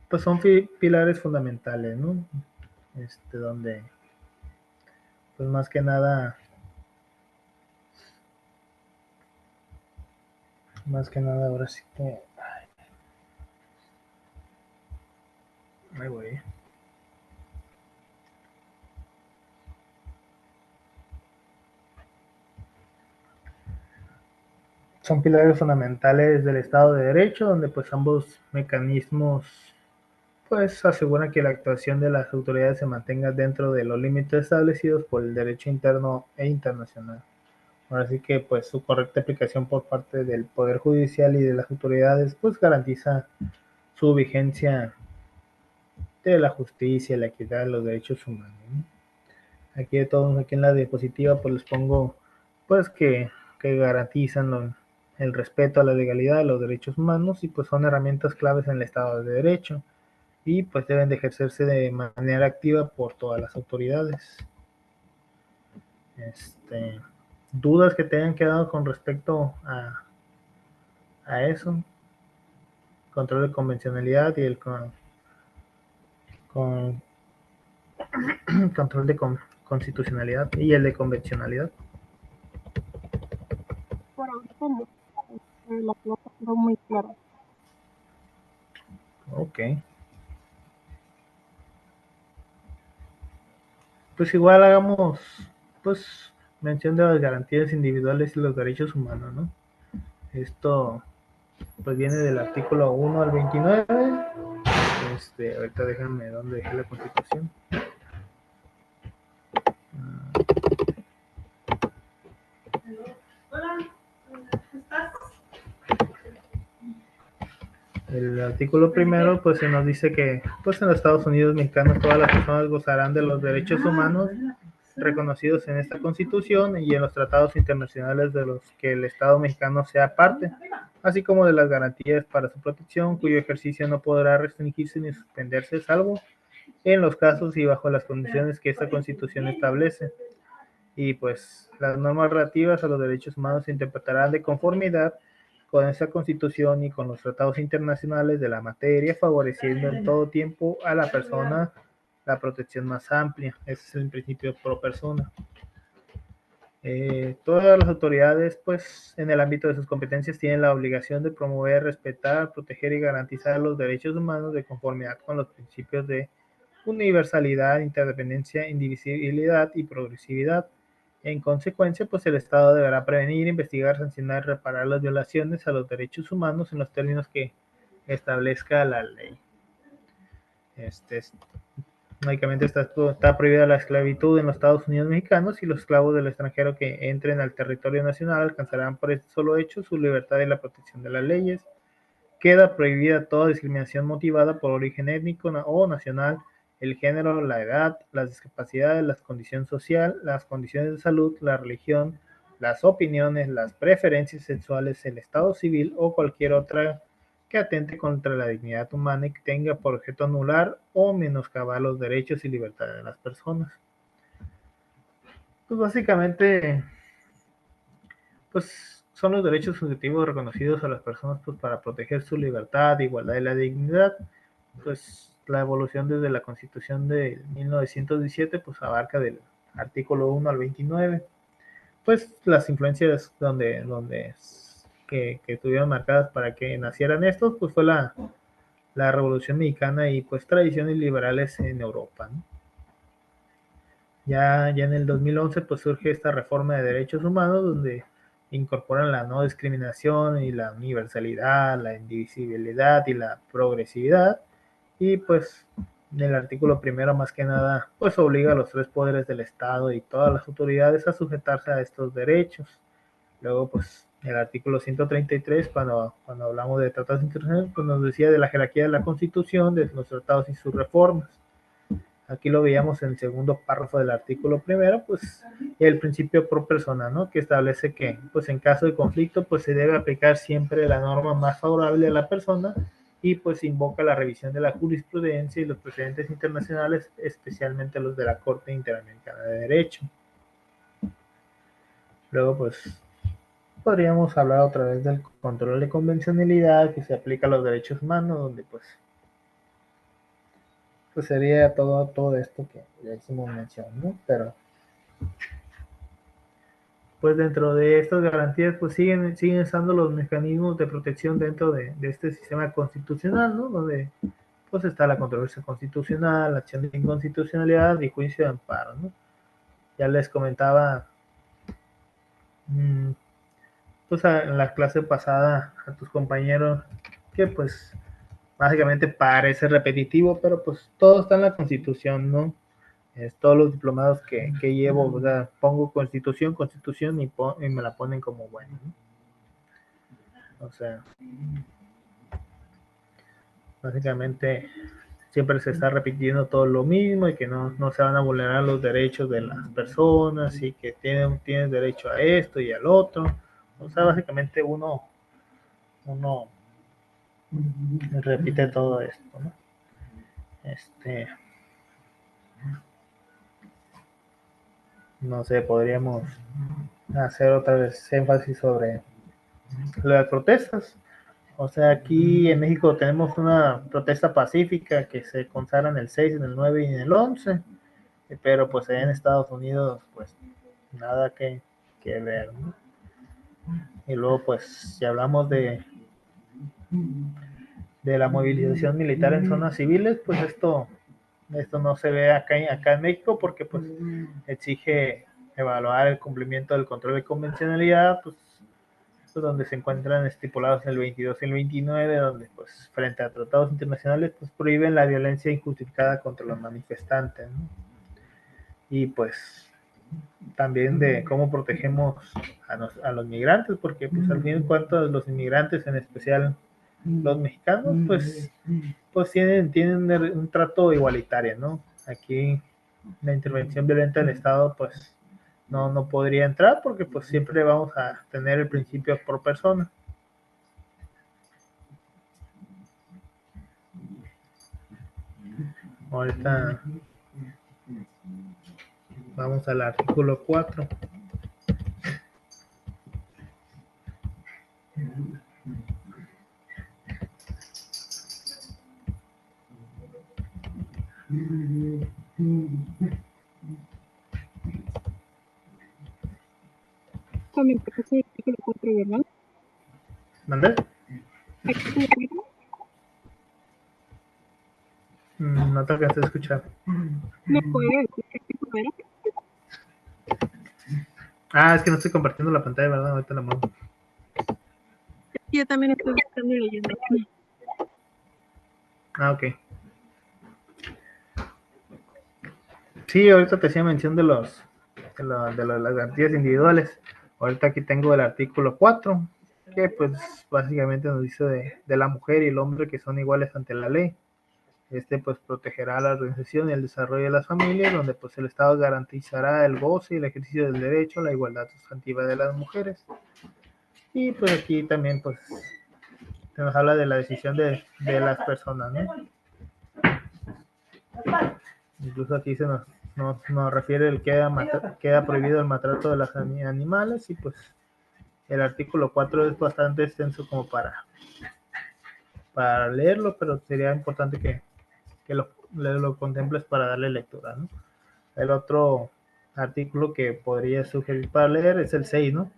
pues son pilares fundamentales, ¿no? Donde, pues más que nada ahora sí que, ay, güey. Son pilares fundamentales del Estado de Derecho, donde pues ambos mecanismos pues aseguran que la actuación de las autoridades se mantenga dentro de los límites establecidos por el derecho interno e internacional. Ahora sí que pues su correcta aplicación por parte del Poder Judicial y de las autoridades pues garantiza su vigencia de la justicia, la equidad, los derechos humanos, ¿no? Aquí de todos, aquí en la diapositiva pues les pongo pues que garantizan el respeto a la legalidad, a los derechos humanos y pues son herramientas claves en el Estado de Derecho y pues deben de ejercerse de manera activa por todas las autoridades. Dudas que te hayan quedado con respecto a eso, control de convencionalidad y el con control de constitucionalidad y el de convencionalidad. Por ahorita no, la clase quedó muy clara. Ok. Pues igual hagamos pues mención de las garantías individuales y los derechos humanos, ¿no? Esto pues viene del artículo 1 al 29. Ahorita déjenme dónde dejé la Constitución. El artículo primero pues se nos dice que pues en los Estados Unidos mexicanos todas las personas gozarán de los derechos humanos reconocidos en esta Constitución y en los tratados internacionales de los que el Estado mexicano sea parte, así como de las garantías para su protección, cuyo ejercicio no podrá restringirse ni suspenderse, salvo en los casos y bajo las condiciones que esta Constitución establece. Y pues las normas relativas a los derechos humanos se interpretarán de conformidad con esta Constitución y con los tratados internacionales de la materia, favoreciendo en todo tiempo a la persona la protección más amplia. Ese es el principio pro persona. Todas las autoridades, pues, en el ámbito de sus competencias tienen la obligación de promover, respetar, proteger y garantizar los derechos humanos de conformidad con los principios de universalidad, interdependencia, indivisibilidad y progresividad. En consecuencia, pues el Estado deberá prevenir, investigar, sancionar y reparar las violaciones a los derechos humanos en los términos que establezca la ley. Únicamente está prohibida la esclavitud en los Estados Unidos mexicanos y los esclavos del extranjero que entren al territorio nacional alcanzarán por este solo hecho su libertad y la protección de las leyes. Queda prohibida toda discriminación motivada por origen étnico o nacional, el género, la edad, las discapacidades, la condición social, las condiciones de salud, la religión, las opiniones, las preferencias sexuales, el estado civil o cualquier otra que atente contra la dignidad humana y que tenga por objeto anular o menoscabar los derechos y libertades de las personas. Pues básicamente, pues son los derechos subjetivos reconocidos a las personas pues para proteger su libertad, igualdad y la dignidad. Pues la evolución desde la Constitución de 1917 pues abarca del artículo 1 al 29. Pues las influencias que estuvieron marcadas para que nacieran estos, pues fue la Revolución Mexicana y pues tradiciones liberales en Europa, ¿no? Ya en el 2011 pues surge esta reforma de derechos humanos donde incorporan la no discriminación y la universalidad, la indivisibilidad y la progresividad y pues el artículo primero más que nada pues obliga a los 3 poderes del Estado y todas las autoridades a sujetarse a estos derechos. Luego pues el artículo 133 cuando hablamos de tratados internacionales pues nos decía de la jerarquía de la Constitución, de los tratados y sus reformas. Aquí lo veíamos en el segundo párrafo del artículo primero, pues el principio pro persona, ¿no? Que establece que pues en caso de conflicto pues se debe aplicar siempre la norma más favorable a la persona y pues invoca la revisión de la jurisprudencia y los precedentes internacionales, especialmente los de la Corte Interamericana de Derecho. Luego pues podríamos hablar otra vez del control de convencionalidad que se aplica a los derechos humanos, donde pues sería todo esto que ya hicimos mención, ¿no? Pero pues dentro de estas garantías pues siguen estando los mecanismos de protección dentro de este sistema constitucional, ¿no? Donde pues está la controversia constitucional, la acción de inconstitucionalidad y juicio de amparo, ¿no? Ya les comentaba pues en la clase pasada a tus compañeros que pues básicamente parece repetitivo, pero pues todo está en la Constitución, ¿no? Todos los diplomados que llevo, o sea, pongo Constitución y me la ponen como bueno, ¿no? O sea, básicamente siempre se está repitiendo todo lo mismo y que no se van a vulnerar los derechos de las personas y que tienes derecho a esto y al otro. O sea, básicamente uno repite todo esto, ¿no? No sé, podríamos hacer otra vez énfasis sobre las protestas. O sea, aquí en México tenemos una protesta pacífica que se consagra en el 6, en el 9 y en el 11, pero pues en Estados Unidos pues nada que ver, ¿no? Y luego pues si hablamos de la movilización militar en zonas civiles, pues esto no se ve acá en México porque pues exige evaluar el cumplimiento del control de convencionalidad, pues donde se encuentran estipulados el 22 y el 29, donde pues frente a tratados internacionales pues prohíben la violencia injustificada contra los manifestantes, ¿no? Y pues también de cómo protegemos a los migrantes, porque pues al fin y cuanto los inmigrantes, en especial los mexicanos, pues tienen un trato igualitario, ¿no? Aquí la intervención violenta del Estado pues no podría entrar porque pues siempre vamos a tener el principio por persona. Ahorita vamos al artículo 4. También porque es el artículo 4, ¿verdad? ¿Mandé? Artículo 4. No te alcancé a escuchar. ¿Me puede decir qué artículo era? Es que no estoy compartiendo la pantalla, ¿verdad? Ahorita la mando. Yo también estoy buscando y leyendo. Ok. Sí, ahorita te hacía mención de las garantías individuales. Ahorita aquí tengo el artículo 4, que pues básicamente nos dice de la mujer y el hombre que son iguales ante la ley. Pues protegerá la organización y el desarrollo de las familias, donde pues el Estado garantizará el goce y el ejercicio del derecho a la igualdad sustantiva de las mujeres. Y pues aquí también pues se nos habla de la decisión de las personas, ¿no? Incluso aquí se nos refiere el que queda prohibido el maltrato de los animales, y pues el artículo 4 es bastante extenso como para leerlo, pero sería importante que lo contemples para darle lectura, ¿no? El otro artículo que podría sugerir para leer es el 6, ¿no?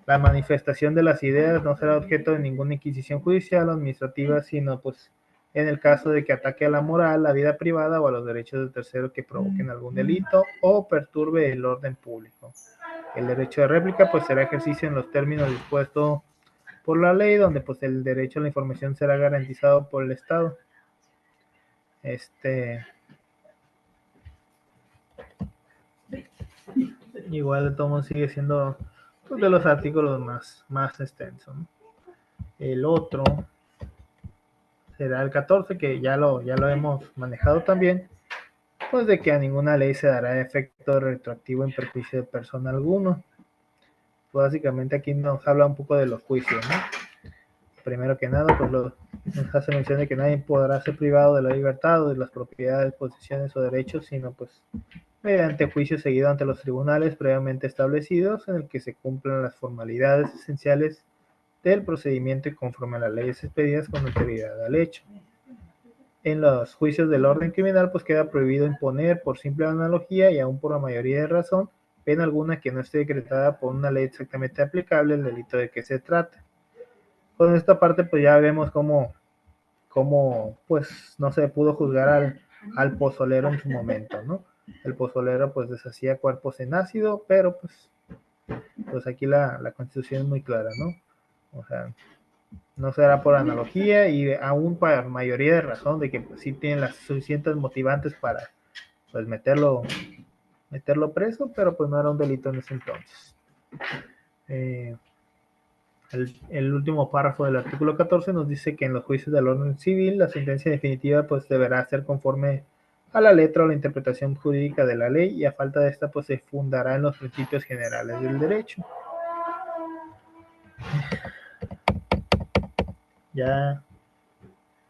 La manifestación de las ideas no será objeto de ninguna inquisición judicial o administrativa, sino pues en el caso de que ataque a la moral, la vida privada o a los derechos de terceros que provoquen algún delito o perturbe el orden público. El derecho de réplica pues será ejercicio en los términos dispuestos por la ley, donde pues el derecho a la información será garantizado por el Estado. Igual de todo modo sigue siendo pues, de los artículos más extensos, ¿no? El otro será el 14, que ya lo hemos manejado también, pues de que a ninguna ley se dará efecto retroactivo en perjuicio de persona alguno. Pues básicamente aquí nos habla un poco de los juicios, ¿no? Primero que nada, pues nos hace mención de que nadie podrá ser privado de la libertad o de las propiedades, posesiones o derechos, sino pues mediante juicio seguido ante los tribunales previamente establecidos en el que se cumplan las formalidades esenciales del procedimiento y conforme a las leyes expedidas con anterioridad al hecho. En los juicios del orden criminal, pues queda prohibido imponer por simple analogía y aún por la mayoría de razón pena alguna que no esté decretada por una ley exactamente aplicable al delito de que se trata. Con esta parte, pues ya vemos cómo pues no se pudo juzgar al pozolero en su momento, ¿no? El pozolero pues deshacía cuerpos en ácido, pero pues aquí la constitución es muy clara, ¿no? O sea, no será por analogía y aún para mayoría de razón de que pues, sí tienen las suficientes motivantes para pues meterlo preso, pero pues no era un delito en ese entonces. El último párrafo del artículo 14 nos dice que en los juicios del orden civil la sentencia definitiva pues deberá ser conforme a la letra o la interpretación jurídica de la ley y a falta de esta pues se fundará en los principios generales del derecho. Ya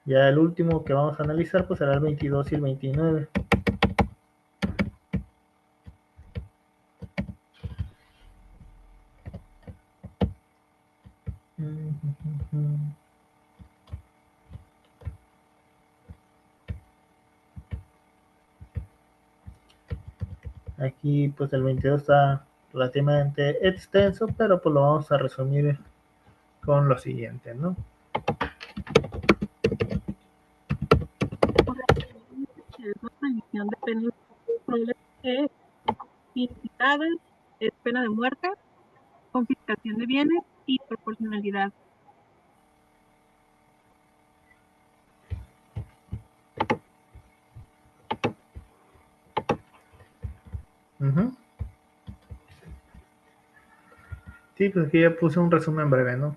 el último que vamos a analizar pues será el 22 y el 29. Aquí pues el 22 está relativamente extenso, pero pues lo vamos a resumir con lo siguiente, ¿no? Es la prohibición de penas crueles tipificadas, es pena de muerte, confiscación de bienes y proporcionalidad. Sí, pues aquí ya puse un resumen breve, ¿no?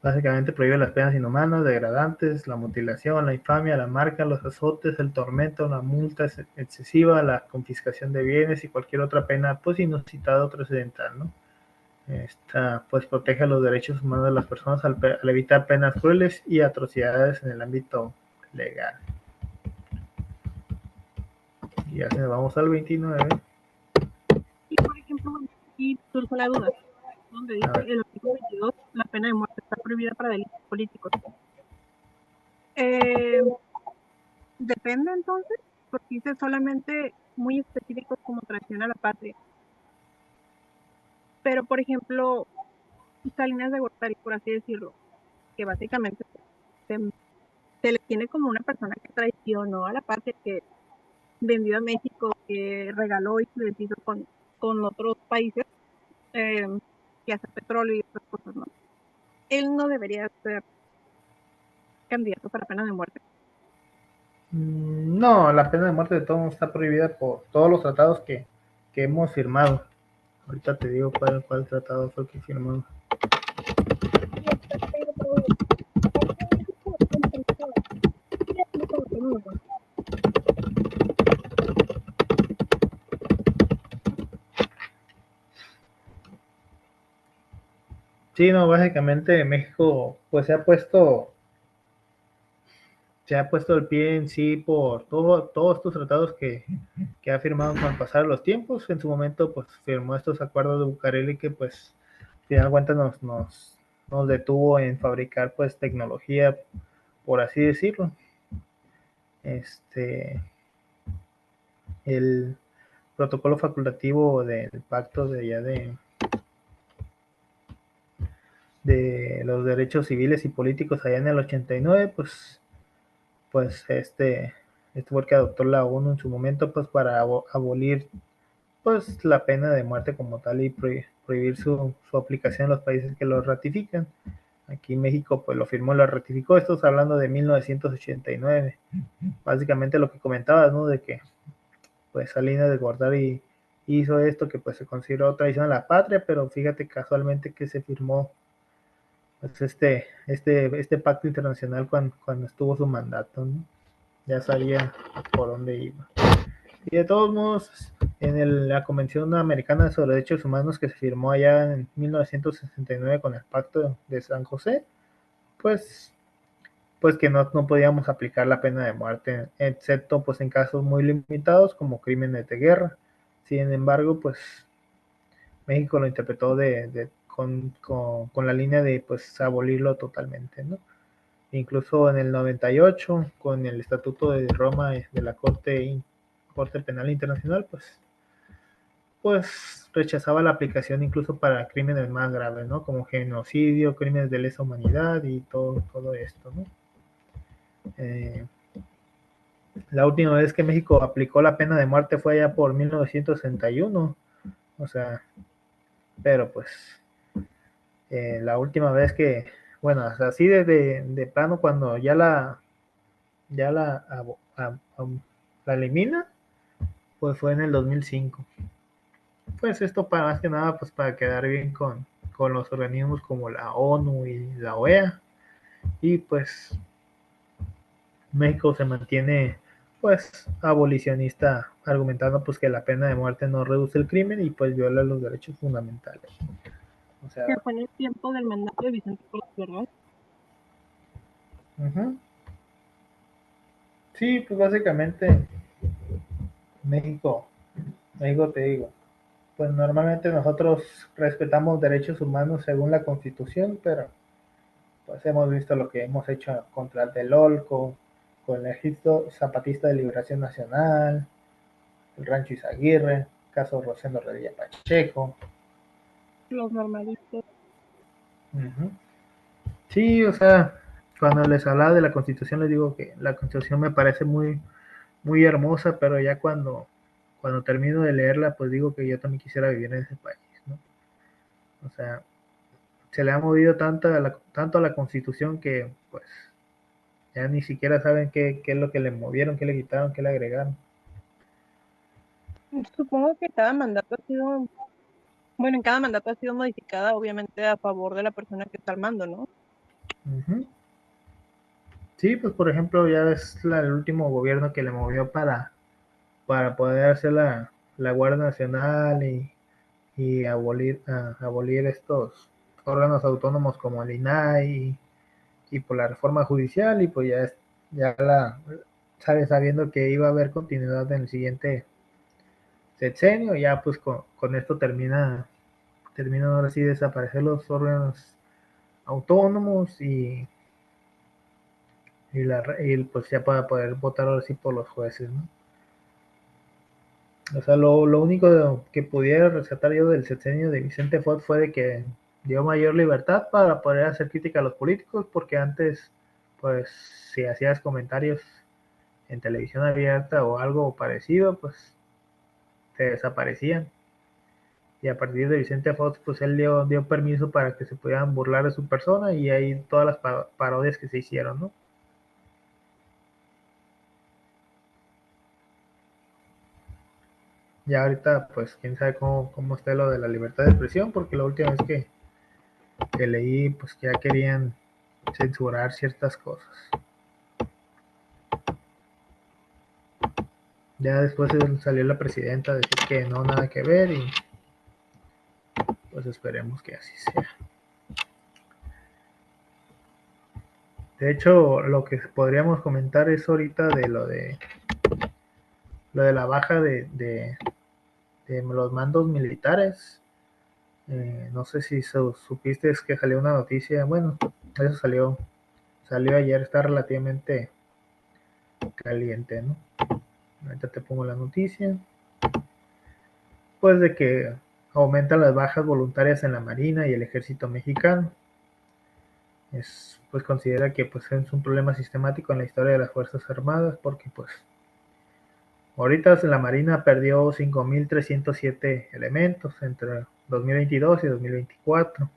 Básicamente prohíbe las penas inhumanas, degradantes, la mutilación, la infamia, la marca, los azotes, el tormento, la multa excesiva, la confiscación de bienes y cualquier otra pena pues inusitada o trascendental, ¿no? Esta pues protege los derechos humanos de las personas al evitar penas crueles y atrocidades en el ámbito legal. Y ya nos vamos al 29. Y por ejemplo, aquí surge la duda, donde dice el artículo 22, la pena de muerte está prohibida para delitos políticos. Depende entonces, porque dice solamente muy específicos como traición a la patria. Pero, por ejemplo, Salinas de Gortari, por así decirlo, que básicamente se le tiene como una persona que traicionó a la patria, que vendió a México, que regaló y se deshizo con otros países, que hace petróleo y otras cosas, ¿no? Él no debería ser candidato para pena de muerte. No, la pena de muerte de todos está prohibida por todos los tratados que hemos firmado. Ahorita te digo cuál tratado fue el que firmamos. Sí, no, básicamente México pues se ha puesto el pie en sí por todos estos tratados que ha firmado con el pasar de los tiempos. En su momento pues firmó estos acuerdos de Bucareli que pues al final de cuentas nos detuvo en fabricar pues tecnología, por así decirlo. El protocolo facultativo del pacto de los derechos civiles y políticos allá en el 89, pues este fue el que adoptó la ONU en su momento pues para abolir pues la pena de muerte como tal y prohibir su aplicación en los países que lo ratifican. aquí México pues lo firmó, lo ratificó. Esto es hablando de 1989. Básicamente lo que comentabas, ¿no? De que pues Salinas de Gortari hizo esto que pues se consideró traición a la patria, pero fíjate casualmente que se firmó pues este pacto internacional cuando estuvo su mandato, ¿no? Ya sabía por dónde iba. Y de todos modos, en la Convención Americana sobre Derechos Humanos que se firmó allá en 1969 con el Pacto de San José, pues que no podíamos aplicar la pena de muerte, excepto pues en casos muy limitados como crímenes de guerra. Sin embargo, pues México lo interpretó con la línea de pues abolirlo totalmente, ¿no? Incluso en el 98, con el Estatuto de Roma de la Corte Penal Internacional, pues rechazaba la aplicación incluso para crímenes más graves, ¿no? Como genocidio, crímenes de lesa humanidad y todo esto, ¿no? La última vez que México aplicó la pena de muerte fue allá por 1961, o sea, pero pues la última vez que, bueno, así de plano cuando ya la elimina, pues fue en el 2005. Pues esto para más que nada, pues para quedar bien con los organismos como la ONU y la OEA, y pues México se mantiene pues abolicionista, argumentando pues que la pena de muerte no reduce el crimen y pues viola los derechos fundamentales. O sea, Que fue en el tiempo del mandato de Vicente Fox, ¿verdad? sí, pues básicamente México, te digo, pues normalmente nosotros respetamos derechos humanos según la Constitución, pero pues hemos visto lo que hemos hecho contra el Telolco, con el Ejército Zapatista de Liberación Nacional, el Rancho Izaguirre, caso Rosendo Redilla Pacheco. Los normalistas. Uh-huh. Sí, o sea, cuando les hablaba de la Constitución les digo que la Constitución me parece muy, muy hermosa, pero ya cuando termino de leerla, pues digo que yo también quisiera vivir en ese país, ¿no? O sea, se le ha movido tanto a la Constitución que pues ya ni siquiera saben qué es lo que le movieron, qué le quitaron, qué le agregaron. Supongo que cada mandato ha sido, bueno, en cada mandato ha sido modificada, obviamente, a favor de la persona que está al mando, ¿no? Uh-huh. Sí, pues por ejemplo, ya ves el último gobierno que le movió para poder hacer la Guardia Nacional y abolir estos órganos autónomos como el INAI y por la reforma judicial y pues ya sabiendo que iba a haber continuidad en el siguiente sexenio, ya pues con esto terminan ahora sí desaparecer los órganos autónomos y pues ya para poder votar ahora sí por los jueces, ¿no? O sea, lo único que pudiera rescatar yo del sexenio de Vicente Fox fue de que dio mayor libertad para poder hacer crítica a los políticos, porque antes, pues, si hacías comentarios en televisión abierta o algo parecido, pues, te desaparecían. Y a partir de Vicente Fox, pues, él dio permiso para que se pudieran burlar de su persona y ahí todas las parodias que se hicieron, ¿no? Ya ahorita, pues, quién sabe cómo está lo de la libertad de expresión, porque la última vez que leí, pues, que ya querían censurar ciertas cosas. Ya después salió la presidenta a decir que no, nada que ver y pues esperemos que así sea. De hecho, lo que podríamos comentar es ahorita de lo de la baja de los mandos militares. No sé si supiste que salió una noticia, bueno, eso salió ayer, está relativamente caliente, ¿no? Ahorita te pongo la noticia. Pues de que aumentan las bajas voluntarias en la Marina y el Ejército Mexicano. Pues considera que pues es un problema sistemático en la historia de las Fuerzas Armadas, porque pues ahorita la Marina perdió 5.307 elementos entre 2022 y 2024,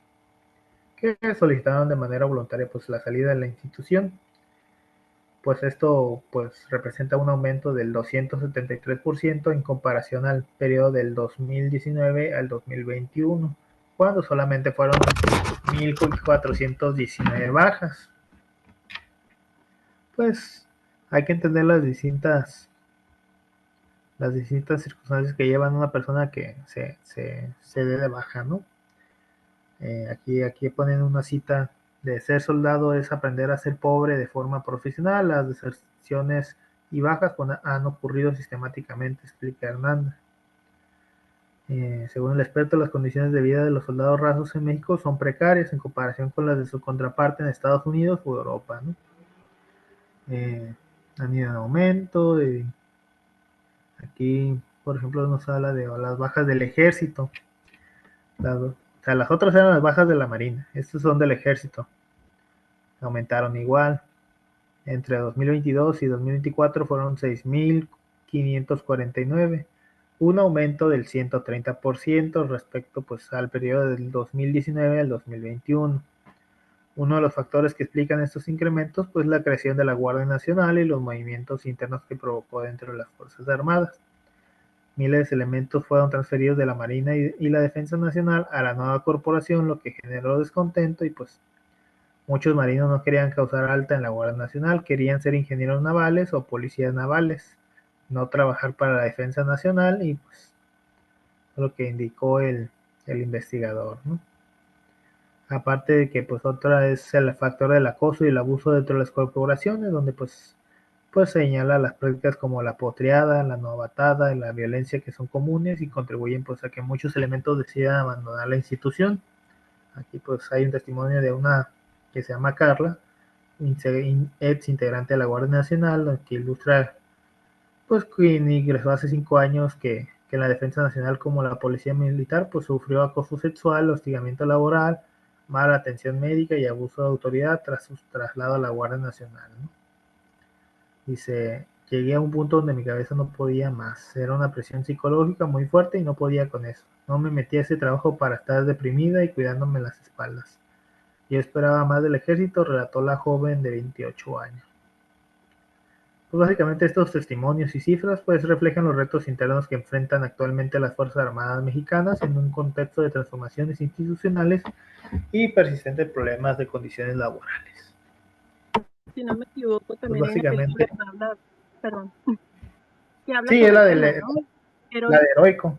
que solicitaron de manera voluntaria pues la salida de la institución. Pues esto pues representa un aumento del 273% en comparación al periodo del 2019 al 2021, cuando solamente fueron 1.419 bajas. Pues hay que entender las distintas circunstancias que llevan a una persona que se dé de baja, ¿no? Aquí ponen una cita de ser soldado es aprender a ser pobre de forma profesional. Las deserciones y bajas han ocurrido sistemáticamente, explica Hernández. Según el experto, las condiciones de vida de los soldados rasos en México son precarias en comparación con las de su contraparte en Estados Unidos o Europa, ¿no? Han ido en aumento. Aquí, por ejemplo, nos habla de las bajas del ejército. O sea, las otras eran las bajas de la Marina. Estas son del ejército. Aumentaron igual. Entre 2022 y 2024 fueron 6.549. Un aumento del 130% respecto pues, al periodo del 2019 al 2021. Uno de los factores que explican estos incrementos pues la creación de la Guardia Nacional y los movimientos internos que provocó dentro de las Fuerzas Armadas. Miles de elementos fueron transferidos de la Marina y la Defensa Nacional a la nueva corporación, lo que generó descontento y pues muchos marinos no querían causar alta en la Guardia Nacional, querían ser ingenieros navales o policías navales, no trabajar para la Defensa Nacional y pues lo que indicó el investigador, ¿no? Aparte de que pues otra es el factor del acoso y el abuso dentro de las corporaciones, donde pues señala las prácticas como la potreada, la novatada y la violencia que son comunes y contribuyen pues a que muchos elementos decidan abandonar la institución. Aquí pues hay un testimonio de una que se llama Carla, ex integrante de la Guardia Nacional, que ilustra pues quien ingresó hace 5 años que en la Defensa Nacional como la Policía Militar pues sufrió acoso sexual, hostigamiento laboral, mala atención médica y abuso de autoridad tras su traslado a la Guardia Nacional, ¿no? Dice, llegué a un punto donde mi cabeza no podía más, era una presión psicológica muy fuerte y no podía con eso. No me metí a ese trabajo para estar deprimida y cuidándome las espaldas. Yo esperaba más del ejército, relató la joven de 28 años. Pues básicamente estos testimonios y cifras pues reflejan los retos internos que enfrentan actualmente las Fuerzas Armadas mexicanas en un contexto de transformaciones institucionales y persistentes problemas de condiciones laborales. Si no me equivoco, Pues también hay una básicamente, película que habla, perdón, que habla sí, es sobre la el de, tema, ¿no? la de Heroico.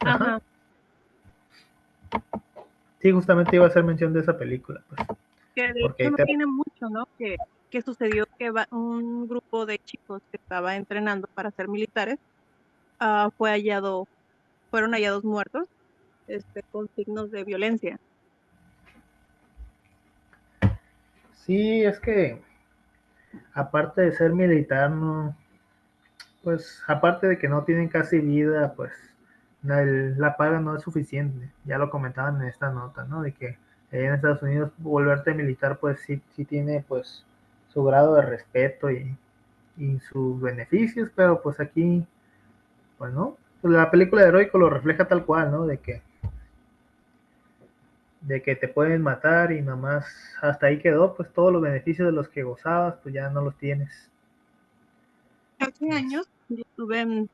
Ajá. Sí, justamente iba a hacer mención de esa película, pues, Que de porque hecho ahí no te... tiene mucho, ¿no? Que sucedió que un grupo de chicos que estaba entrenando para ser militares fueron hallados muertos, con signos de violencia. Sí, es que aparte de ser militar, no, pues aparte de que no tienen casi vida, pues la paga no es suficiente. Ya lo comentaban en esta nota, ¿no? De que en Estados Unidos volverte militar, pues sí tiene pues su grado de respeto y sus beneficios, pero pues aquí, pues no. Pues la película de Heroico lo refleja tal cual, ¿no? De que te pueden matar y nada más hasta ahí quedó, pues todos los beneficios de los que gozabas, pues ya no los tienes. Hace años yo estuve en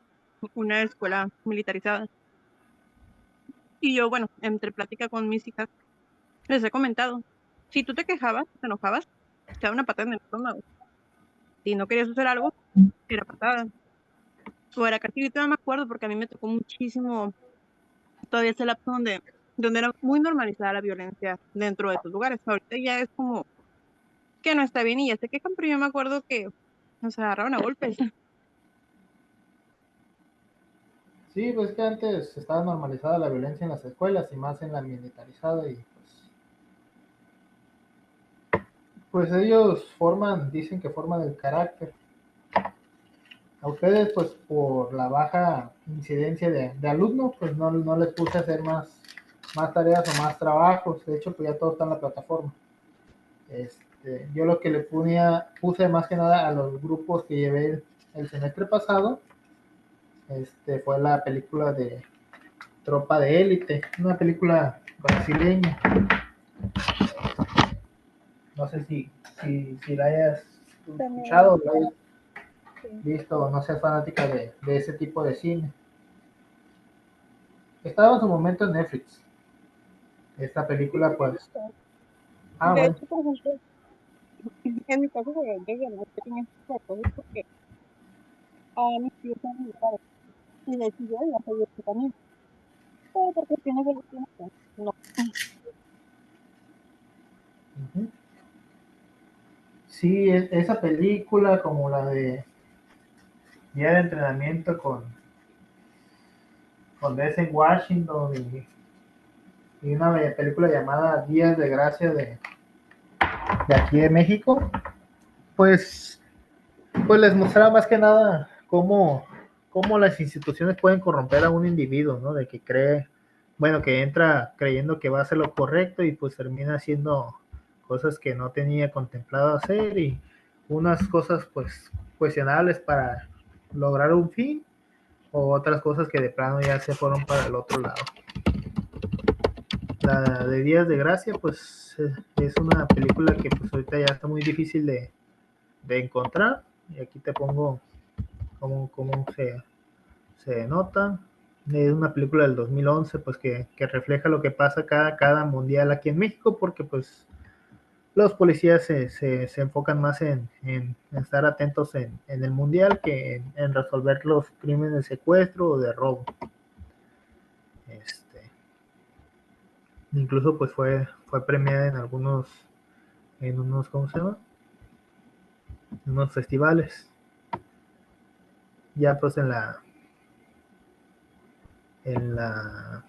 una escuela militarizada y yo, bueno, entre plática con mis hijas, les he comentado, si tú te quejabas, te enojabas, te daba una patada en el estómago. Si no querías hacer algo, era patada. O era castigo, y todavía me acuerdo porque a mí me tocó muchísimo todavía ese lapso donde era muy normalizada la violencia dentro de esos lugares. Ahorita ya es como que no está bien y ya se quejan, pero yo me acuerdo que nos agarraron a golpes. Sí, pues que antes estaba normalizada la violencia en las escuelas y más en la militarizada y pues ellos dicen que forman el carácter. A ustedes pues por la baja incidencia de alumnos pues no les puse a hacer más tareas o más trabajos, de hecho pues ya todo está en la plataforma. Yo lo que puse más que nada a los grupos que llevé el semestre pasado, fue la película de Tropa de Élite, una película brasileña. No sé si la hayas También, escuchado, la hayas sí. visto o no seas fanática de ese tipo de cine. Estaba en su momento en Netflix. Esta Sí, película, sí, la he pues. visto. Ah, De bueno. hecho, por ejemplo, en mi caso de desde muy pequeña tipo de cosas porque a mis tíos son militares y decidieron ir a seguir su camino. Pero por cuestiones de los tiempos, no. Ujú. Sí, esa película, como la de Día de Entrenamiento con Denzel Washington y una película llamada Días de Gracia de aquí de México, pues, pues les mostraba más que nada cómo las instituciones pueden corromper a un individuo, ¿no? De que cree, bueno, que entra creyendo que va a hacer lo correcto y pues termina haciendo cosas que no tenía contemplado hacer y unas cosas pues cuestionables para lograr un fin o otras cosas que de plano ya se fueron para el otro lado. La de Días de Gracia pues es una película que pues ahorita ya está muy difícil de encontrar y aquí te pongo cómo se nota. Es una película del 2011 pues que refleja lo que pasa cada mundial aquí en México porque pues los policías se enfocan más en estar atentos en el mundial que en resolver los crímenes de secuestro o de robo. Incluso pues fue premiada en unos, ¿cómo se llama? En unos festivales. Ya pues en la, en la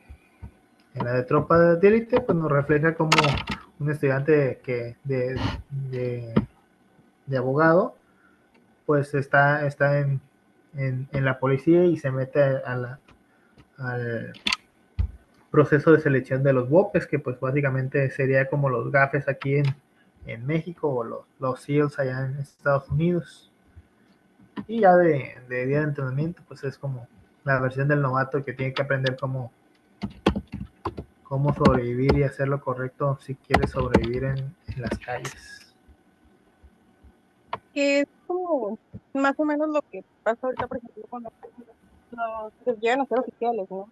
de Tropa de Élite, pues nos refleja como un estudiante de, de abogado, pues está en la policía y se mete al proceso de selección de los BOPES, que pues básicamente sería como los GAFES aquí en México o los SEALs allá en Estados Unidos. Y ya de día de entrenamiento, pues es como la versión del novato que tiene que aprender cómo sobrevivir y hacer lo correcto si quiere sobrevivir en las calles. Que es como más o menos lo que pasa ahorita, por ejemplo, con los que llegan a ser oficiales, ¿no?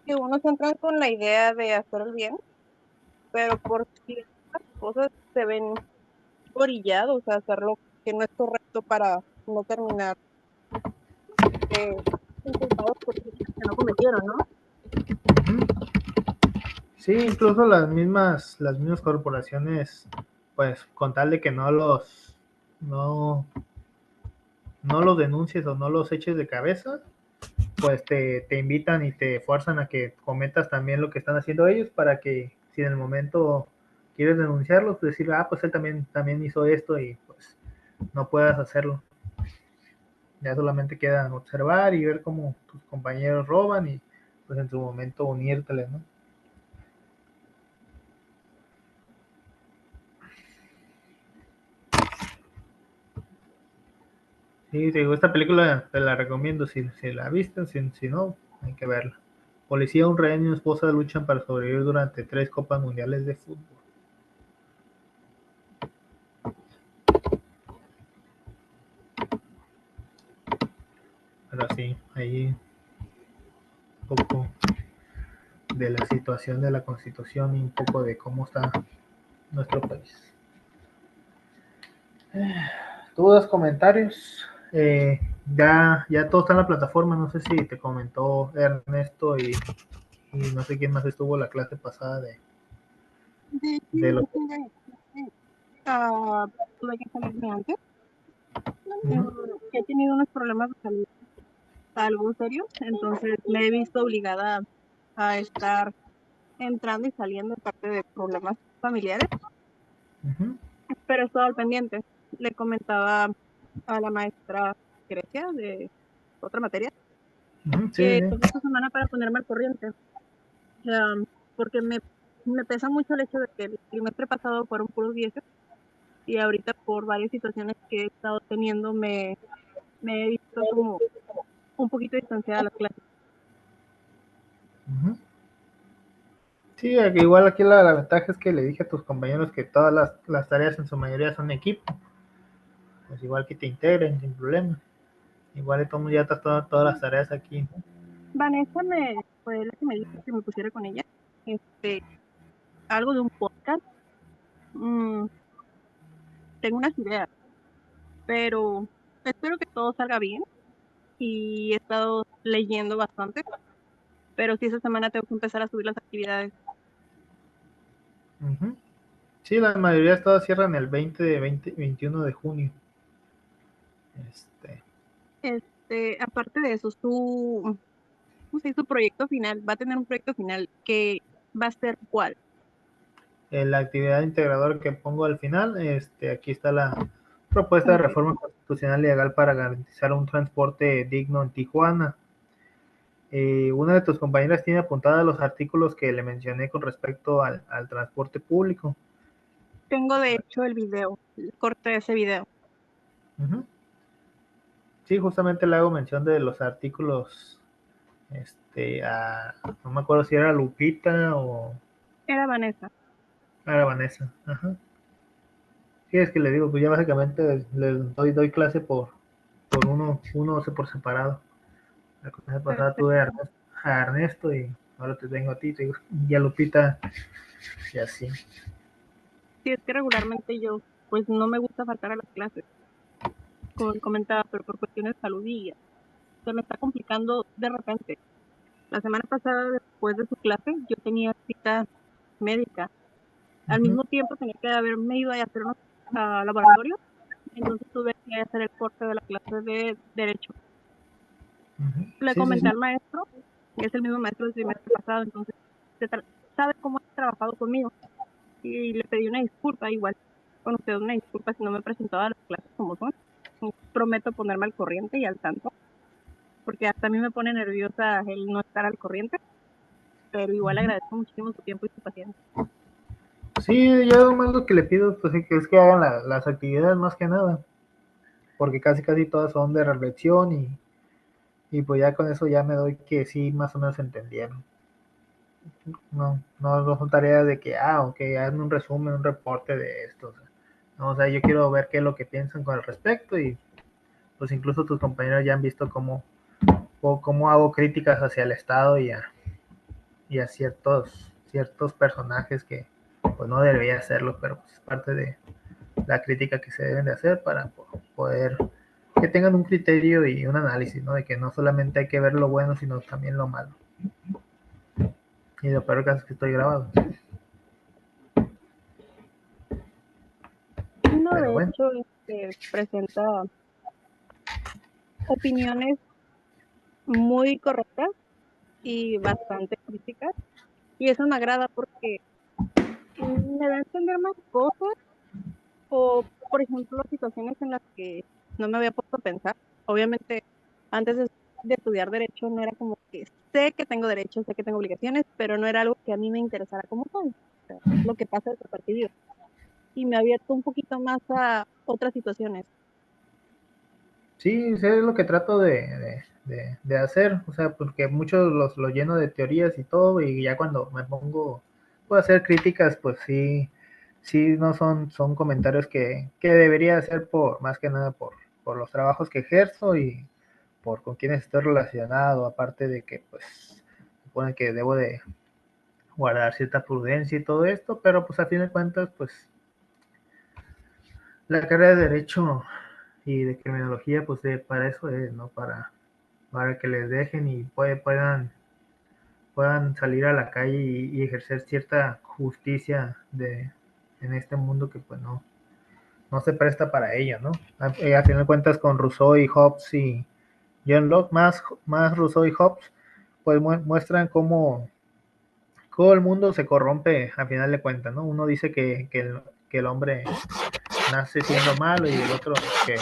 Que unos entran con la idea de hacer el bien, pero por ciertas cosas se ven orillados a hacer lo que no es correcto para no terminar inculpados por cosas que no cometieron, ¿no? Sí, incluso las mismas corporaciones, pues con tal de que no, no los denuncies o no los eches de cabeza, pues te invitan y te fuerzan a que cometas también lo que están haciendo ellos para que si en el momento quieres denunciarlos, pues decir, pues él también hizo esto y pues no puedas hacerlo. Ya solamente queda observar y ver cómo tus compañeros roban y pues en su momento unírteles, ¿no? Sí, te digo, esta película te la recomiendo si la viste, si no, hay que verla. Policía, un rehén y una esposa luchan para sobrevivir durante 3 Copas Mundiales de Fútbol. Pero sí, ahí un poco de la situación de la Constitución y un poco de cómo está nuestro país. ¿Dudas, comentarios? Ya todo está en la plataforma, no sé si te comentó Ernesto y no sé quién más estuvo la clase pasada De de lo... hecho, tuve que salirme antes. Uh-huh. He tenido unos problemas de salud algo serios, entonces me he visto obligada a estar entrando y saliendo en parte de problemas familiares, Uh-huh. pero he estado al pendiente. Le comentaba a la maestra Grecia de otra materia Uh-huh. Sí, que sí. tuve esta semana para ponerme al corriente, porque me pesa mucho el hecho de que el trimestre pasado fueron puros 10 y ahorita por varias situaciones que he estado teniendo me he visto como un poquito distanciada de las clases. Uh-huh. Sí, igual aquí la ventaja es que le dije a tus compañeros que todas las tareas en su mayoría son equipo. Pues igual que te integren sin problema. Igual de todo ya está todas las tareas aquí. Vanessa fue la que me dijo que me pusiera con ella. Algo de un podcast. Mm, tengo unas ideas, pero espero que todo salga bien. Y he estado leyendo bastante, pero sí esta semana tengo que empezar a subir las actividades. Uh-huh. Sí, la mayoría todas cierran el 21 de junio. Aparte de eso, ¿cómo se dice? Su proyecto final, va a tener un proyecto final que va a ser ¿cuál? La actividad integradora que pongo al final, aquí está la propuesta de Ok. reforma constitucional y legal para garantizar un transporte digno en Tijuana. Una de tus compañeras tiene apuntada los artículos que le mencioné con respecto al transporte público. Tengo de hecho el corte de ese video. Uh-huh. Sí, justamente le hago mención de los artículos, no me acuerdo si era Lupita o Era Vanessa. era Vanessa. Ajá. Sí, es que le digo, pues ya básicamente les doy clase por uno por separado. La clase pasada tuve Perfecto. a Ernesto y ahora te tengo a ti, y a Lupita y así. Sí, es que regularmente yo, pues no me gusta faltar a las clases, como comentaba, pero por cuestiones de salud y se me está complicando de repente. La semana pasada, después de su clase, yo tenía cita médica. Al Uh-huh. mismo tiempo tenía que haberme ido a hacer unos laboratorios, entonces tuve que hacer el corte de la clase de Derecho. Uh-huh. Le Sí, sí, comenté sí. al maestro, que es el mismo maestro del trimestre pasado, entonces sabe cómo ha trabajado conmigo, y le pedí una disculpa, igual con usted una disculpa si no me he presentado a las clases como son. Prometo ponerme al corriente y al tanto, porque hasta a mí me pone nerviosa el no estar al corriente, pero igual Uh-huh. agradezco muchísimo su tiempo y su paciencia. Sí, yo más lo que le pido pues, es que hagan las actividades más que nada, porque casi todas son de reflexión y pues ya con eso ya me doy que sí, más o menos entendieron. No son tareas de que, ok, hazme un resumen, un reporte de esto. No, o sea, yo quiero ver qué es lo que piensan con el respecto y pues incluso tus compañeros ya han visto cómo hago críticas hacia el Estado y a ciertos personajes que pues no debería hacerlo, pero pues es parte de la crítica que se deben de hacer para poder que tengan un criterio y un análisis, ¿no? De que no solamente hay que ver lo bueno, sino también lo malo. Y lo peor caso es que estoy grabado. No, Pero de bueno, hecho, presenta opiniones muy correctas y bastante críticas, y eso me agrada porque me da a entender más cosas, o por ejemplo situaciones en las que no me había puesto a pensar. Obviamente antes de estudiar derecho no era como que sé que tengo derechos, sé que tengo obligaciones, pero no era algo que a mí me interesara como tal. O sea, es lo que pasa desapercibido, y me ha abierto un poquito más a otras situaciones. sí, es lo que trato de hacer, o sea, porque muchos los lleno de teorías y todo, y ya cuando me pongo a hacer críticas, pues sí, no son comentarios que debería hacer más que nada por los trabajos que ejerzo y por con quienes estoy relacionado, aparte de que, pues, supone que debo de guardar cierta prudencia y todo esto, pero pues a fin de cuentas, pues, la carrera de Derecho y de Criminología, pues para eso es, ¿no? Para que les dejen y puedan salir a la calle y ejercer cierta justicia en este mundo que pues no se presta para ello, ¿no? A fin de cuentas con Rousseau y Hobbes y John Locke, más Rousseau y Hobbes, pues muestran cómo el mundo se corrompe a final de cuentas, ¿no? Uno dice que el hombre nace siendo malo y el otro que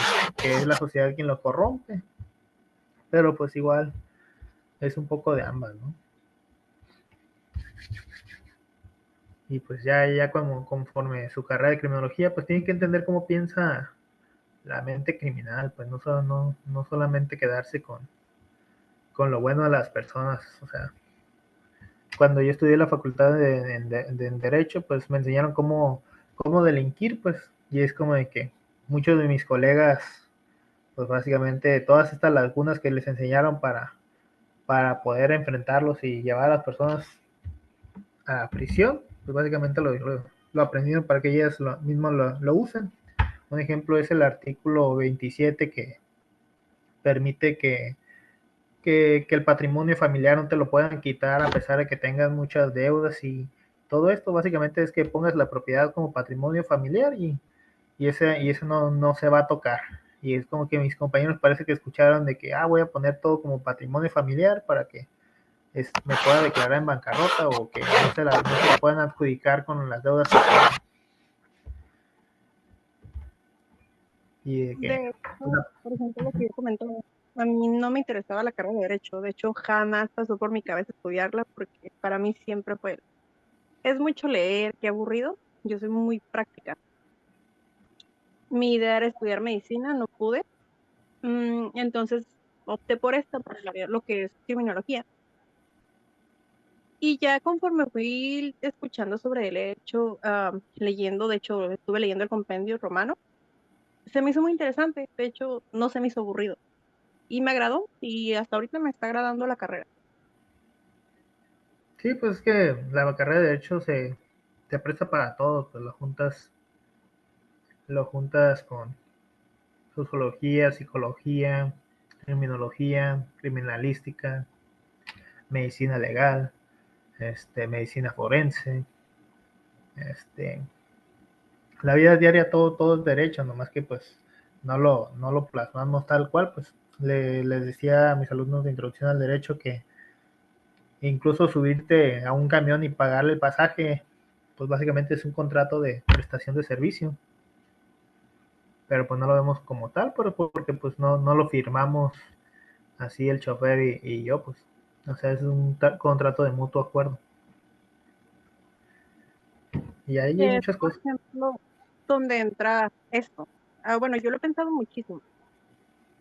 es la sociedad quien lo corrompe, pero pues igual es un poco de ambas, ¿no? Y pues ya conforme su carrera de criminología, pues tienen que entender cómo piensa la mente criminal, pues no solamente quedarse con lo bueno de las personas, o sea, cuando yo estudié la facultad de Derecho, pues me enseñaron cómo delinquir, pues, y es como de que muchos de mis colegas, pues básicamente todas estas lagunas que les enseñaron para poder enfrentarlos y llevar a las personas a prisión, pues básicamente lo aprendieron para que ellas mismas lo usen. Un ejemplo es el artículo 27 que permite que el patrimonio familiar no te lo puedan quitar a pesar de que tengas muchas deudas, y todo esto básicamente es que pongas la propiedad como patrimonio familiar y ese no se va a tocar. Y es como que mis compañeros parece que escucharon de que voy a poner todo como patrimonio familiar para que me pueda declarar en bancarrota o que no se la puedan adjudicar con las deudas que tengan. Y de que De hecho, por ejemplo, lo que yo comentaba, a mí no me interesaba la carrera de Derecho. De hecho, jamás pasó por mi cabeza estudiarla porque para mí siempre fue, es mucho leer, qué aburrido. Yo soy muy práctica. Mi idea era estudiar medicina, no pude. Entonces opté por esta, por lo que es criminología. Y ya conforme fui escuchando sobre derecho, leyendo, de hecho, estuve leyendo el compendio romano, se me hizo muy interesante. De hecho, no se me hizo aburrido. Y me agradó, y hasta ahorita me está agradando la carrera. sí, pues es que la carrera de Derecho se presta para todo, pues lo juntas con sociología, psicología, criminología, criminalística, medicina legal, medicina forense, este, la vida diaria, todo es derecho, nomás que pues no lo plasmamos tal cual. Pues les decía a mis alumnos de introducción al derecho que incluso subirte a un camión y pagarle el pasaje, pues básicamente es un contrato de prestación de servicio, pero pues no lo vemos como tal, pero porque pues no lo firmamos así el chofer y yo, pues, o sea, es un contrato de mutuo acuerdo. Y ahí hay Que es, muchas por cosas. ejemplo, donde entra esto. Bueno, yo lo he pensado muchísimo.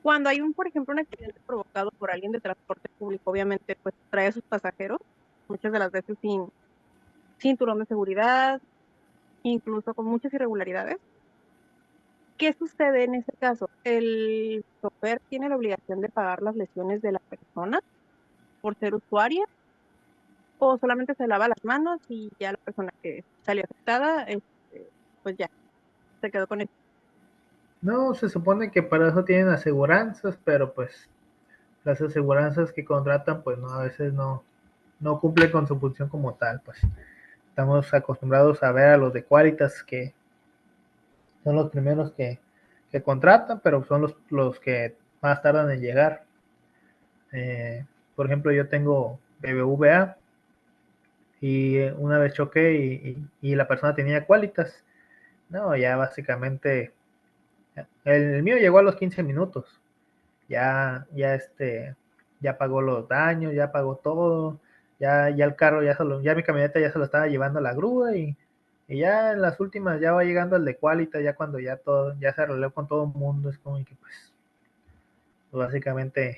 Cuando hay por ejemplo, un accidente provocado por alguien de transporte público, obviamente, pues trae a sus pasajeros, muchas de las veces sin cinturón de seguridad, incluso con muchas irregularidades. ¿Qué sucede en ese caso? ¿El chofer tiene la obligación de pagar las lesiones de la persona por ser usuaria o solamente se lava las manos y ya la persona que salió afectada, pues ya, se quedó con eso? No, se supone que para eso tienen aseguranzas, pero pues las aseguranzas que contratan, pues no, a veces no cumplen con su función como tal. Pues estamos acostumbrados a ver a los de Qualitas, que son los primeros que contratan, pero son los que más tardan en llegar. Eh, por ejemplo, yo tengo BBVA y una vez choqué y la persona tenía Qualitas. No, ya básicamente el mío llegó a los 15 minutos. Ya pagó los daños, ya pagó todo, ya el carro, ya mi camioneta ya se lo estaba llevando a la grúa y ya en las últimas ya va llegando el de Qualitas, ya cuando ya todo, ya se arregló con todo el mundo, es como que pues básicamente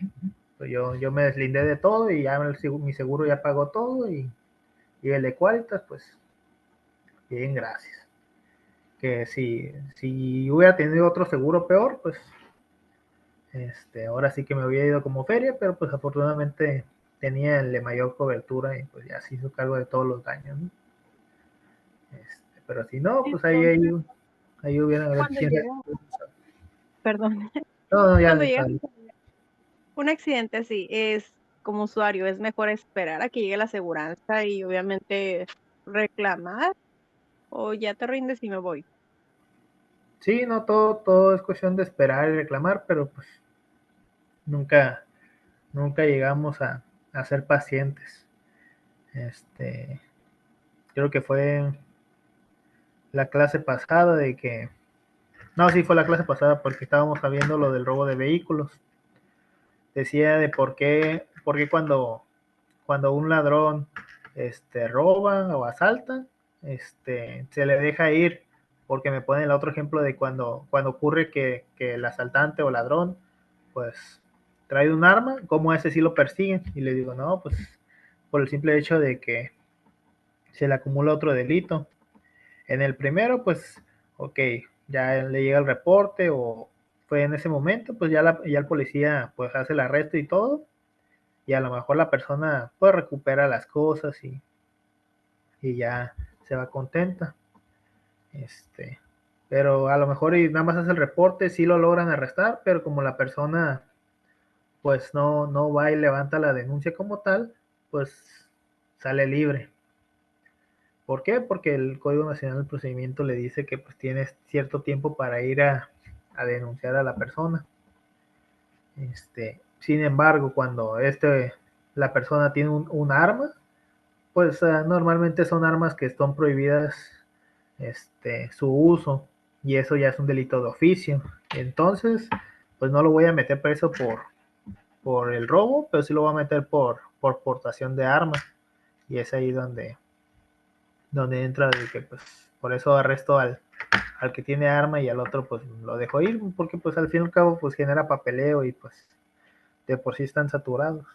pues yo me deslindé de todo y ya mi seguro ya pagó todo y el de Qualitas, pues bien, gracias. Que si hubiera tenido otro seguro peor, pues ahora sí que me hubiera ido como feria, pero pues afortunadamente tenía el de mayor cobertura y pues ya se hizo cargo de todos los daños, ¿no? Pero si no, pues Entonces, ahí hubieran haber cuando quién sabe. llega, perdón, No, ya cuando llega está. un accidente así, como usuario, es mejor esperar a que llegue la aseguranza y obviamente reclamar, o ya te rindes y me voy. Sí, no, todo es cuestión de esperar y reclamar, pero pues nunca, nunca llegamos a ser pacientes. Este, Creo que fue la clase pasada de que, no, sí fue la clase pasada porque estábamos viendo lo del robo de vehículos. Decía de por qué cuando un ladrón roba o asalta, se le deja ir, porque me ponen el otro ejemplo de cuando ocurre que el asaltante o ladrón pues trae un arma, como ese sí lo persiguen. Y le digo, no, pues por el simple hecho de que se le acumula otro delito. En el primero, pues, ok, ya le llega el reporte o fue en ese momento, pues ya el policía pues hace el arresto y todo, y a lo mejor la persona pues recupera las cosas y ya se va contenta. Pero a lo mejor y nada más hace el reporte, sí lo logran arrestar, pero como la persona pues no va y levanta la denuncia como tal, pues sale libre. ¿Por qué? Porque el Código Nacional del Procedimiento le dice que pues tienes cierto tiempo para ir a denunciar a la persona. Sin embargo, cuando la persona tiene un arma, pues normalmente son armas que están prohibidas su uso, y eso ya es un delito de oficio. Entonces, pues no lo voy a meter preso por el robo, pero sí lo voy a meter por portación de armas, y es ahí donde entra de que pues por eso arresto al que tiene arma y al otro pues lo dejo ir, porque pues al fin y al cabo pues genera papeleo y pues de por sí están saturados.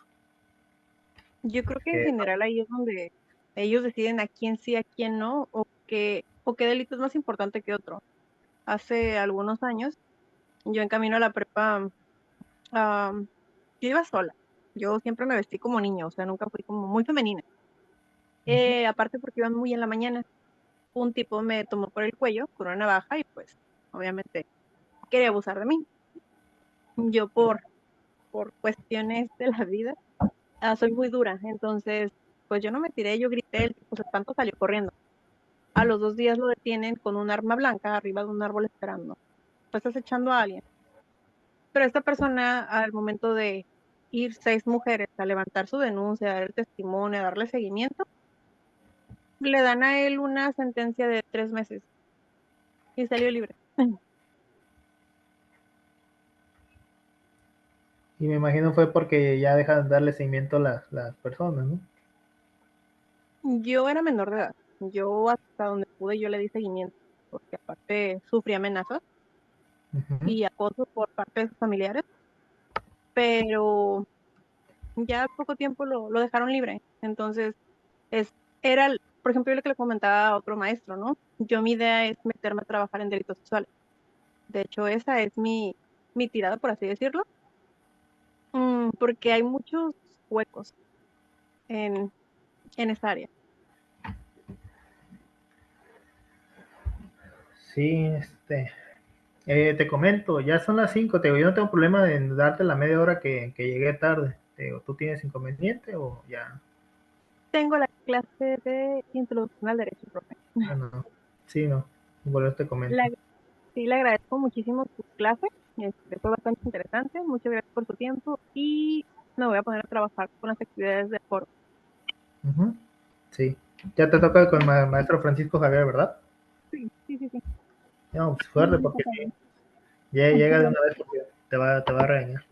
Yo creo que en general ahí es donde ellos deciden a quién sí, a quién no, o qué delito es más importante que otro. Hace algunos años, yo en camino a la prepa, yo iba sola. Yo siempre me vestí como niña, o sea, nunca fui como muy femenina. Aparte porque iba muy en la mañana. Un tipo me tomó por el cuello con una navaja y pues obviamente quería abusar de mí. Yo por cuestiones de la vida, soy muy dura, entonces pues yo no me tiré, yo grité, el tipo se espantó, salió corriendo. A los 2 días lo detienen con un arma blanca arriba de un árbol esperando. Pues estás echando a alguien. Pero esta persona, al momento de ir 6 mujeres a levantar su denuncia, a dar el testimonio, a darle seguimiento, le dan a él una sentencia de 3 meses y salió libre. Y me imagino fue porque ya dejan de darle seguimiento a las personas, ¿no? Yo era menor de edad. Yo hasta donde pude yo le di seguimiento, porque aparte sufrí amenazas Uh-huh. y acoso por parte de sus familiares, pero ya poco tiempo lo dejaron libre. Entonces, por ejemplo, yo lo que le comentaba a otro maestro, ¿no? Mi idea es meterme a trabajar en delitos sexuales. De hecho, esa es mi tirada, por así decirlo, porque hay muchos huecos en esa área. Sí, te comento, ya son las 5, te digo, yo no tengo problema en darte la media hora que llegué tarde. Te digo, ¿tú tienes inconveniente o ya? Tengo la clase de introducción al derecho, profe. Ah, no. Sí, no. Bueno, te comento. Sí, le agradezco muchísimo su clase. Fue bastante interesante. Muchas gracias por su tiempo y me voy a poner a trabajar con las actividades de foro. Uh-huh. Sí. Ya te toca con el maestro Francisco Javier, ¿verdad? Sí, sí, sí, sí. No, pues fuerte, porque si llega de una vez porque te va a regañar.